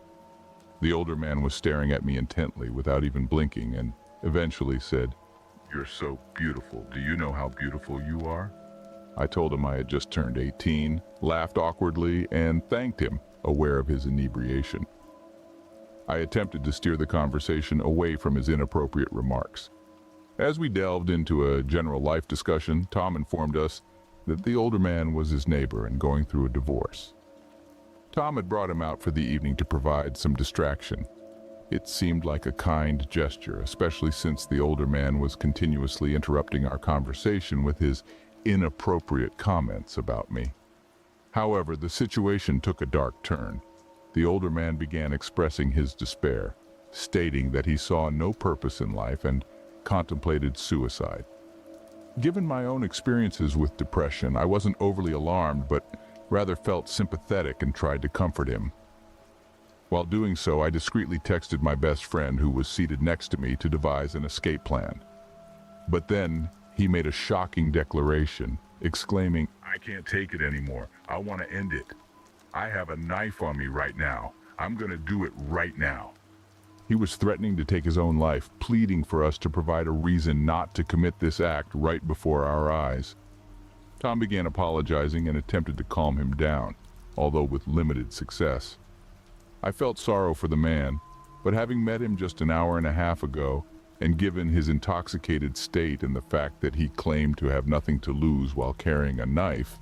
[SPEAKER 1] The older man was staring at me intently without even blinking, and eventually said,
[SPEAKER 2] "You're so beautiful. Do you know how beautiful you are?"
[SPEAKER 1] I told him I had just turned 18, laughed awkwardly, and thanked him, aware of his inebriation. I attempted to steer the conversation away from his inappropriate remarks. As we delved into a general life discussion, Tom informed us that the older man was his neighbor and going through a divorce. Tom had brought him out for the evening to provide some distraction. It seemed like a kind gesture, especially since the older man was continuously interrupting our conversation with his inappropriate comments about me. However, the situation took a dark turn. The older man began expressing his despair, stating that he saw no purpose in life and contemplated suicide. Given my own experiences with depression, I wasn't overly alarmed, but rather felt sympathetic and tried to comfort him. While doing so, I discreetly texted my best friend, who was seated next to me, to devise an escape plan. But then he made a shocking declaration, exclaiming,
[SPEAKER 2] "I can't take it anymore. I want to end it. I have a knife on me right now. I'm going to do it right now."
[SPEAKER 1] He was threatening to take his own life, pleading for us to provide a reason not to commit this act right before our eyes. Tom began apologizing and attempted to calm him down, although with limited success. I felt sorrow for the man, But having met him just an hour and a half ago, and given his intoxicated state and the fact that he claimed to have nothing to lose while carrying a knife,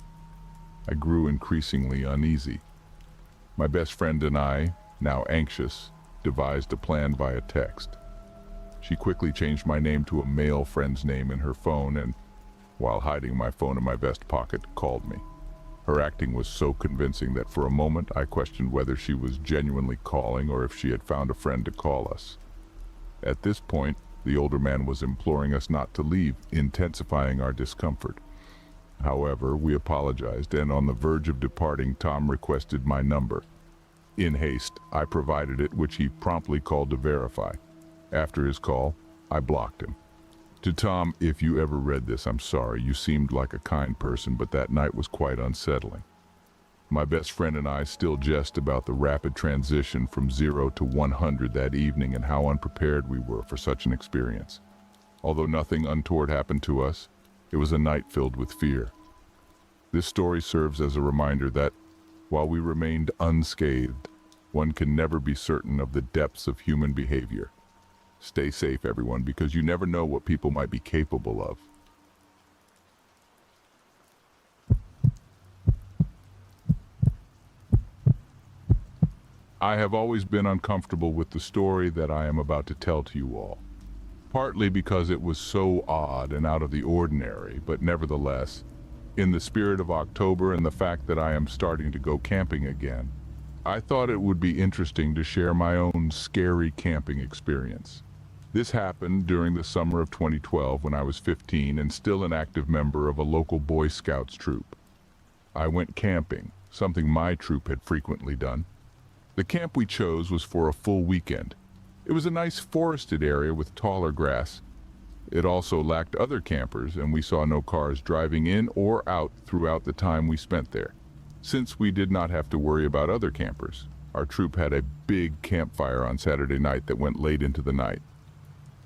[SPEAKER 1] I grew increasingly uneasy. My best friend and I, now anxious, devised a plan via text. She quickly changed my name to a male friend's name in her phone and, while hiding my phone in my vest pocket, called me. Her acting was so convincing that for a moment I questioned whether she was genuinely calling or if she had found a friend to call us. At this point, the older man was imploring us not to leave, intensifying our discomfort. However, we apologized, and on the verge of departing, Tom requested my number. In haste, I provided it, which he promptly called to verify. After his call, I blocked him. To Tom, if you ever read this, I'm sorry. You seemed like a kind person, but that night was quite unsettling. My best friend and I still jest about the rapid transition from 0 to 100 that evening and how unprepared we were for such an experience. Although nothing untoward happened to us, it was a night filled with fear. This story serves as a reminder that, while we remained unscathed, one can never be certain of the depths of human behavior. Stay safe, everyone, because you never know what people might be capable of. I have always been uncomfortable with the story that I am about to tell to you all. Partly because it was so odd and out of the ordinary, but nevertheless, in the spirit of October and the fact that I am starting to go camping again, I thought it would be interesting to share my own scary camping experience. This happened during the summer of 2012 when I was 15 and still an active member of a local Boy Scouts troop. I went camping, something my troop had frequently done. The camp we chose was for a full weekend. It was a nice forested area with taller grass. It also lacked other campers, and we saw no cars driving in or out throughout the time we spent there. Since we did not have to worry about other campers, our troop had a big campfire on Saturday night that went late into the night.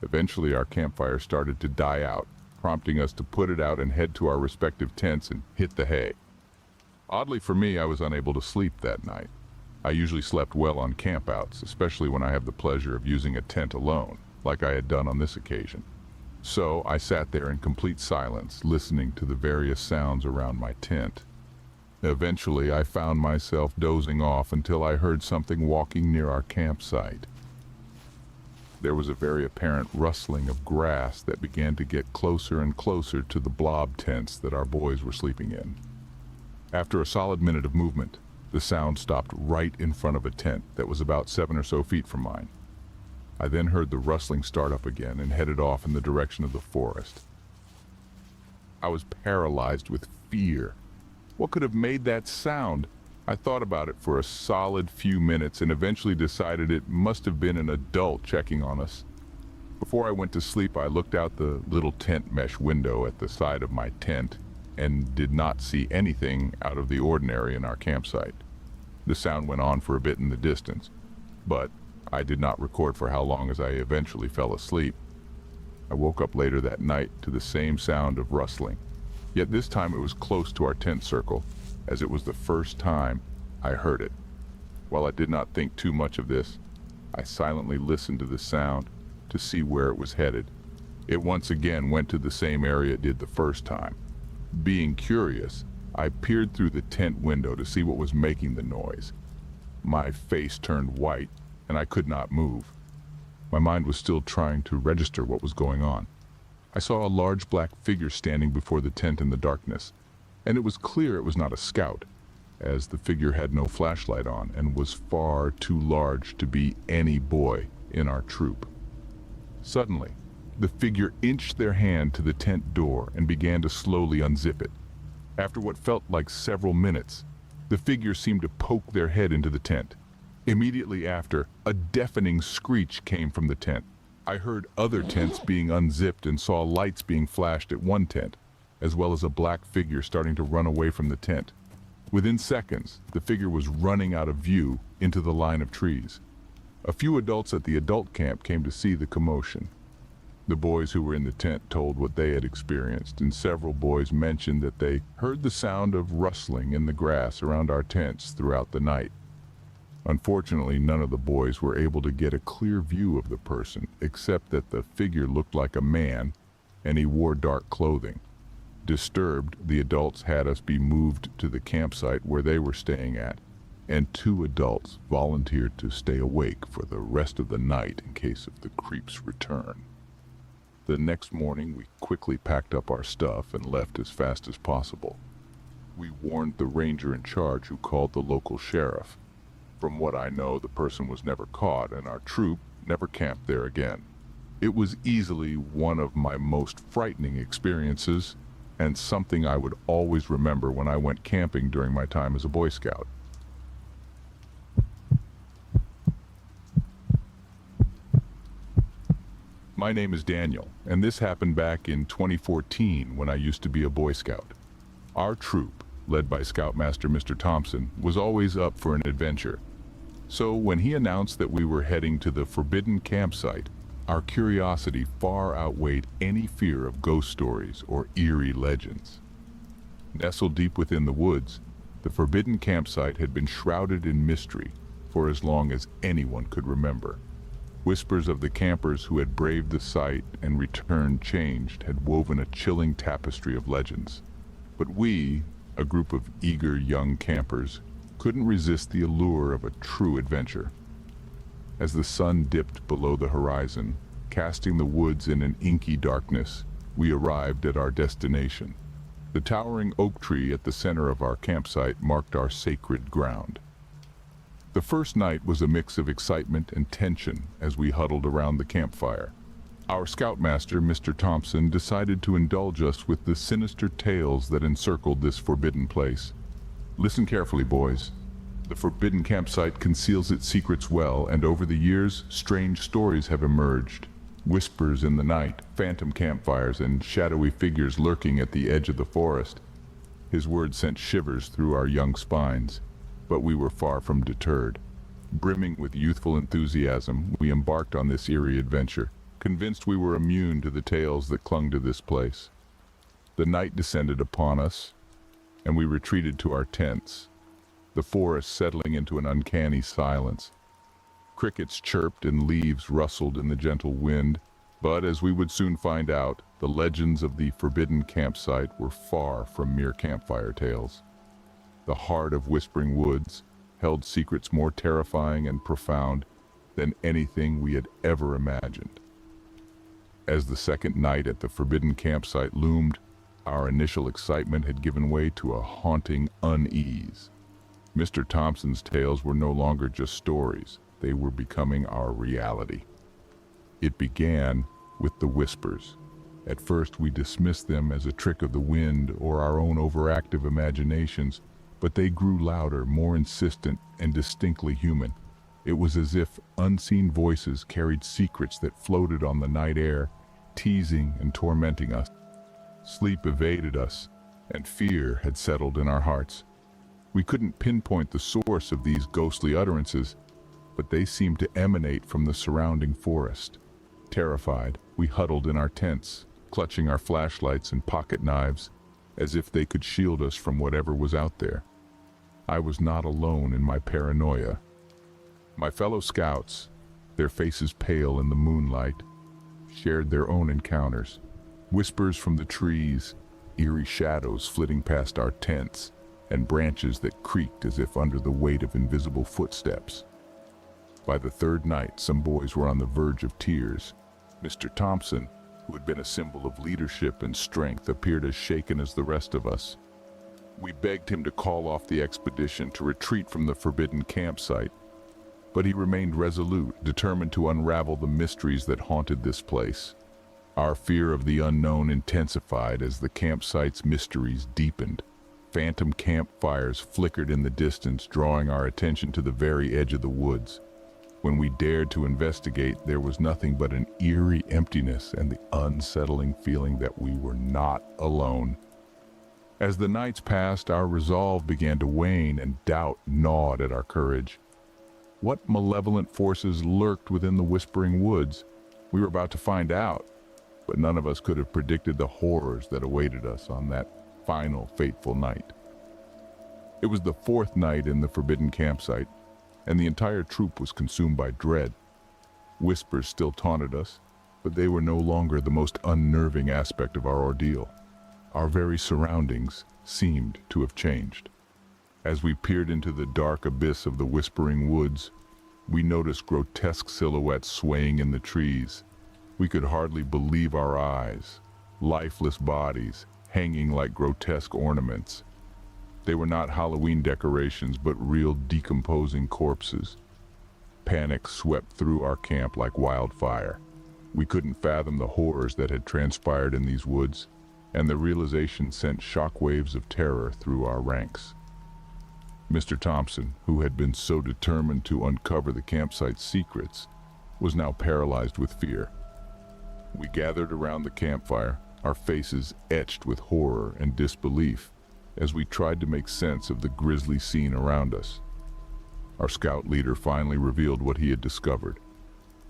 [SPEAKER 1] Eventually, our campfire started to die out, prompting us to put it out and head to our respective tents and hit the hay. Oddly for me, I was unable to sleep that night. I usually slept well on campouts, especially when I have the pleasure of using a tent alone, like I had done on this occasion. So I sat there in complete silence, listening to the various sounds around my tent. Eventually, I found myself dozing off until I heard something walking near our campsite. There was a very apparent rustling of grass that began to get closer and closer to the blob tents that our boys were sleeping in. After a solid minute of movement, the sound stopped right in front of a tent that was about 7 or so feet from mine. I then heard the rustling start up again and headed off in the direction of the forest. I was paralyzed with fear. What could have made that sound? I thought about it for a solid few minutes and eventually decided it must have been an adult checking on us. Before I went to sleep, I looked out the little tent mesh window at the side of my tent and did not see anything out of the ordinary in our campsite. The sound went on for a bit in the distance, but I did not record for how long as I eventually fell asleep. I woke up later that night to the same sound of rustling, yet this time it was close to our tent circle, as it was the first time I heard it. While I did not think too much of this, I silently listened to the sound to see where it was headed. It once again went to the same area it did the first time. Being curious, I peered through the tent window to see what was making the noise. My face turned white, and I could not move. My mind was still trying to register what was going on. I saw a large black figure standing before the tent in the darkness, and it was clear it was not a scout, as the figure had no flashlight on and was far too large to be any boy in our troop. Suddenly, the figure inched their hand to the tent door and began to slowly unzip it. After what felt like several minutes, the figure seemed to poke their head into the tent. Immediately after, a deafening screech came from the tent. I heard other tents being unzipped and saw lights being flashed at one tent, as well as a black figure starting to run away from the tent. Within seconds, the figure was running out of view into the line of trees. A few adults at the adult camp came to see the commotion. The boys who were in the tent told what they had experienced, and several boys mentioned that they heard the sound of rustling in the grass around our tents throughout the night. Unfortunately, none of the boys were able to get a clear view of the person, except that the figure looked like a man and he wore dark clothing. Disturbed, the adults had us be moved to the campsite where they were staying at, and 2 adults volunteered to stay awake for the rest of the night in case of the creep's return. The next morning, we quickly packed up our stuff and left as fast as possible. We warned the ranger in charge, who called the local sheriff. From what I know, the person was never caught and our troop never camped there again. It was easily one of my most frightening experiences and something I would always remember when I went camping during my time as a Boy Scout. My name is Daniel, and this happened back in 2014 when I used to be a Boy Scout. Our troop, led by Scoutmaster Mr. Thompson, was always up for an adventure. So when he announced that we were heading to the forbidden campsite, our curiosity far outweighed any fear of ghost stories or eerie legends. Nestled deep within the woods, the forbidden campsite had been shrouded in mystery for as long as anyone could remember. Whispers of the campers who had braved the site and returned changed had woven a chilling tapestry of legends. But we, a group of eager young campers, couldn't resist the allure of a true adventure. As the sun dipped below the horizon, casting the woods in an inky darkness, we arrived at our destination. The towering oak tree at the center of our campsite marked our sacred ground. The first night was a mix of excitement and tension as we huddled around the campfire. Our scoutmaster, Mr. Thompson, decided to indulge us with the sinister tales that encircled this forbidden place. Listen carefully, boys. The forbidden campsite conceals its secrets well, and over the years, strange stories have emerged. Whispers in the night, phantom campfires, and shadowy figures lurking at the edge of the forest. His words sent shivers through our young spines, but we were far from deterred. Brimming with youthful enthusiasm, we embarked on this eerie adventure, convinced we were immune to the tales that clung to this place. The night descended upon us, and we retreated to our tents, the forest settling into an uncanny silence. Crickets chirped and leaves rustled in the gentle wind, but as we would soon find out, the legends of the forbidden campsite were far from mere campfire tales. The heart of Whispering Woods held secrets more terrifying and profound than anything we had ever imagined. As the second night at the forbidden campsite loomed, our initial excitement had given way to a haunting unease. Mr. Thompson's tales were no longer just stories, they were becoming our reality. It began with the whispers. At first we dismissed them as a trick of the wind or our own overactive imaginations, but they grew louder, more insistent, and distinctly human. It was as if unseen voices carried secrets that floated on the night air, teasing and tormenting us. Sleep evaded us, and fear had settled in our hearts. We couldn't pinpoint the source of these ghostly utterances, but they seemed to emanate from the surrounding forest. Terrified, we huddled in our tents, clutching our flashlights and pocket knives, as if they could shield us from whatever was out there. I was not alone in my paranoia. My fellow scouts, their faces pale in the moonlight, shared their own encounters. Whispers from the trees, eerie shadows flitting past our tents, and branches that creaked as if under the weight of invisible footsteps. By the third night, some boys were on the verge of tears. Mr. Thompson, who had been a symbol of leadership and strength, appeared as shaken as the rest of us. We begged him to call off the expedition, to retreat from the forbidden campsite, but he remained resolute, determined to unravel the mysteries that haunted this place. Our fear of the unknown intensified as the campsite's mysteries deepened. Phantom campfires flickered in the distance, drawing our attention to the very edge of the woods. When we dared to investigate, there was nothing but an eerie emptiness and the unsettling feeling that we were not alone. As the nights passed, our resolve began to wane and doubt gnawed at our courage. What malevolent forces lurked within the Whispering Woods? We were about to find out, but none of us could have predicted the horrors that awaited us on that final fateful night. It was the fourth night in the forbidden campsite. and the entire troop was consumed by dread. Whispers still taunted us, but they were no longer the most unnerving aspect of our ordeal. Our very surroundings seemed to have changed. As we peered into the dark abyss of the whispering woods, we noticed grotesque silhouettes swaying in the trees. We could hardly believe our eyes. Lifeless bodies, hanging like grotesque ornaments. They were not Halloween decorations, but real decomposing corpses. Panic swept through our camp like wildfire. We couldn't fathom the horrors that had transpired in these woods, and the realization sent shockwaves of terror through our ranks. Mr. Thompson, who had been so determined to uncover the campsite's secrets, was now paralyzed with fear. We gathered around the campfire, our faces etched with horror and disbelief, as we tried to make sense of the grisly scene around us. Our scout leader finally revealed what he had discovered.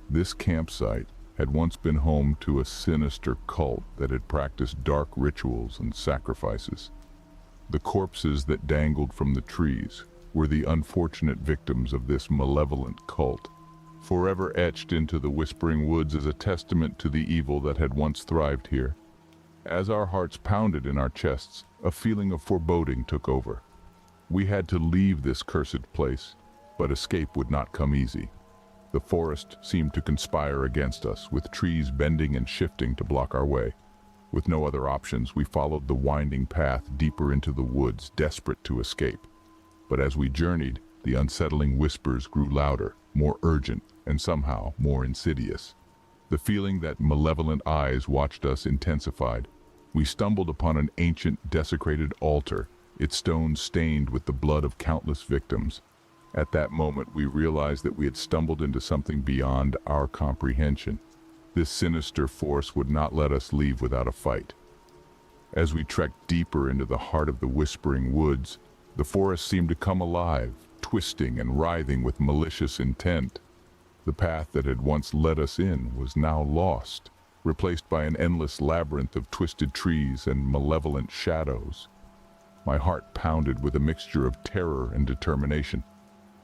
[SPEAKER 1] This campsite had once been home to a sinister cult that had practiced dark rituals and sacrifices. The corpses that dangled from the trees were the unfortunate victims of this malevolent cult, forever etched into the whispering woods as a testament to the evil that had once thrived here. As our hearts pounded in our chests, a feeling of foreboding took over. We had to leave this cursed place, but escape would not come easy. The forest seemed to conspire against us, with trees bending and shifting to block our way. With no other options, we followed the winding path deeper into the woods, desperate to escape. But as we journeyed, the unsettling whispers grew louder, more urgent, and somehow more insidious. The feeling that malevolent eyes watched us intensified. We stumbled upon an ancient, desecrated altar, its stones stained with the blood of countless victims. At that moment, we realized that we had stumbled into something beyond our comprehension. This sinister force would not let us leave without a fight. As we trekked deeper into the heart of the whispering woods, the forest seemed to come alive, twisting and writhing with malicious intent. The path that had once led us in was now lost, replaced by an endless labyrinth of twisted trees and malevolent shadows. My heart pounded with a mixture of terror and determination.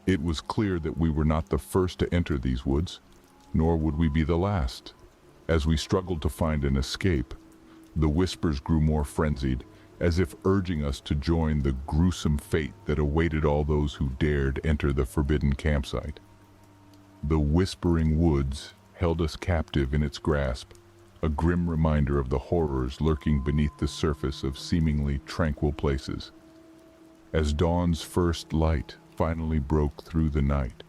[SPEAKER 1] It was clear that we were not the first to enter these woods, nor would we be the last. As we struggled to find an escape, the whispers grew more frenzied, as if urging us to join the gruesome fate that awaited all those who dared enter the forbidden campsite. The whispering woods held us captive in its grasp, a grim reminder of the horrors lurking beneath the surface of seemingly tranquil places. As dawn's first light finally broke through the night,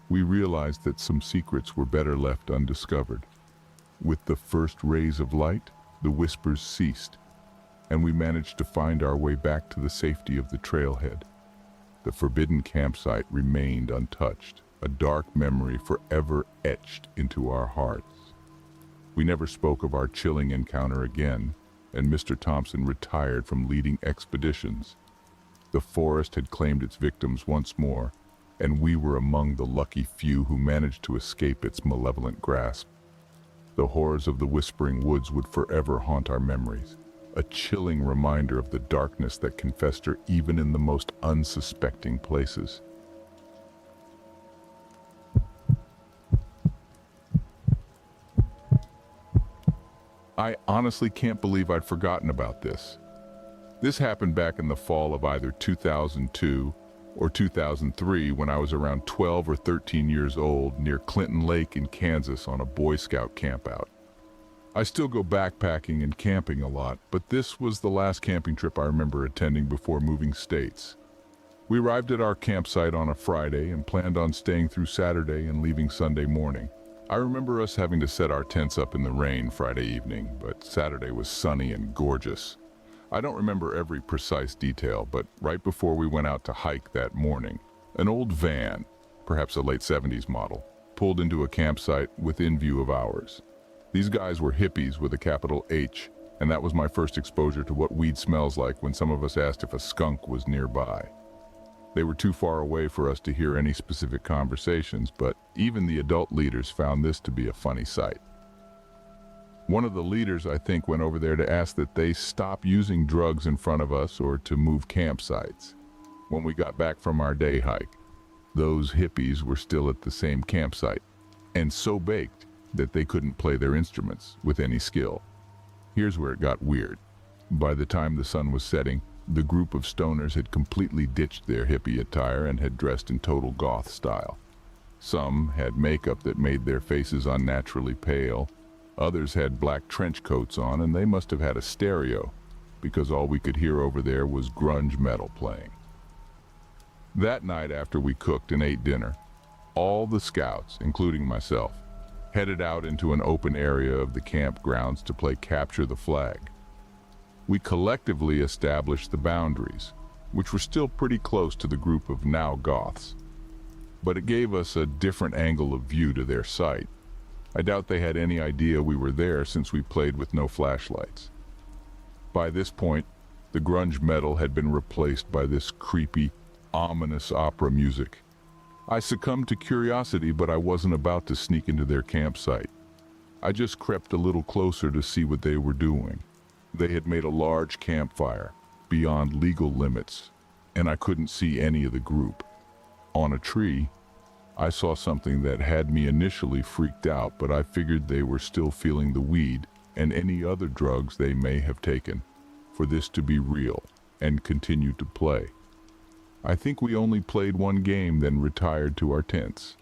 [SPEAKER 1] we realized that some secrets were better left undiscovered. With the first rays of light, the whispers ceased, and we managed to find our way back to the safety of the trailhead. The forbidden campsite remained untouched, a dark memory forever etched into our hearts. We never spoke of our chilling encounter again, and Mr. Thompson retired from leading expeditions. The forest had claimed its victims once more, and we were among the lucky few who managed to escape its malevolent grasp. The horrors of the whispering woods would forever haunt our memories, a chilling reminder of the darkness that can fester even in the most unsuspecting places. I honestly can't believe I'd forgotten about this. This happened back in the fall of either 2002 or 2003 when I was around 12 or 13 years old near Clinton Lake in Kansas on a Boy Scout campout. I still go backpacking and camping a lot, but this was the last camping trip I remember attending before moving states. We arrived at our campsite on a Friday and planned on staying through Saturday and leaving Sunday morning. I remember us having to set our tents up in the rain Friday evening, but Saturday was sunny and gorgeous. I don't remember every precise detail, but right before we went out to hike that morning, an old van, perhaps a late 70s model, pulled into a campsite within view of ours. These guys were hippies with a capital H, and that was my first exposure to what weed smells like when some of us asked if a skunk was nearby. They were too far away for us to hear any specific conversations, but even the adult leaders found this to be a funny sight. One of the leaders, I think, went over there to ask that they stop using drugs in front of us or to move campsites. When we got back from our day hike, Those hippies were still at the same campsite, and so baked that they couldn't play their instruments with any skill. Here's where it got weird. By the time the sun was setting, the group of stoners had completely ditched their hippie attire and had dressed in total goth style. Some had makeup that made their faces unnaturally pale. Others had black trench coats on, and they must have had a stereo, because all we could hear over there was grunge metal playing. That night, after we cooked and ate dinner, all the scouts, including myself, headed out into an open area of the campgrounds to play capture the flag. We collectively established the boundaries, which were still pretty close to the group of now goths, but it gave us a different angle of view to their site. I doubt they had any idea we were there since we played with no flashlights. By this point, the grunge metal had been replaced by this creepy, ominous opera music. I succumbed to curiosity, but I wasn't about to sneak into their campsite. I just crept a little closer to see what they were doing. They had made a large campfire, beyond legal limits, and I couldn't see any of the group. On a tree, I saw something that had me initially freaked out, but I figured they were still feeling the weed and any other drugs they may have taken for this to be real and continue to play. I think we only played one game, then retired to our tents.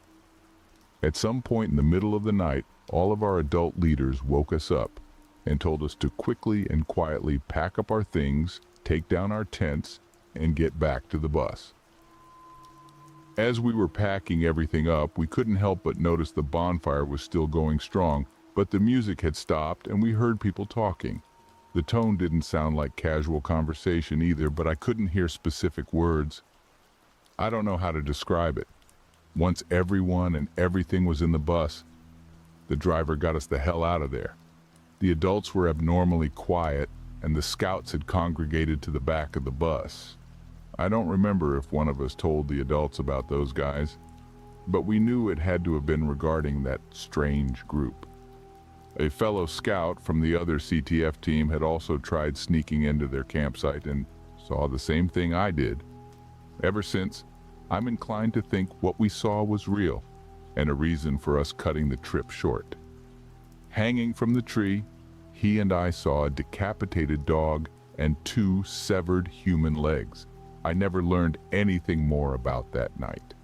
[SPEAKER 1] At some point in the middle of the night, all of our adult leaders woke us up and told us to quickly and quietly pack up our things, take down our tents, and get back to the bus. As we were packing everything up, we couldn't help but notice the bonfire was still going strong, but the music had stopped and we heard people talking. The tone didn't sound like casual conversation either, but I couldn't hear specific words. I don't know how to describe it. Once everyone and everything was in the bus, the driver got us the hell out of there. The adults were abnormally quiet, and the scouts had congregated to the back of the bus. I don't remember if one of us told the adults about those guys, but we knew it had to have been regarding that strange group. A fellow scout from the other CTF team had also tried sneaking into their campsite and saw the same thing I did. Ever since, I'm inclined to think what we saw was real, and a reason for us cutting the trip short. Hanging from the tree, he and I saw a decapitated dog and 2 severed human legs. I never learned anything more about that night.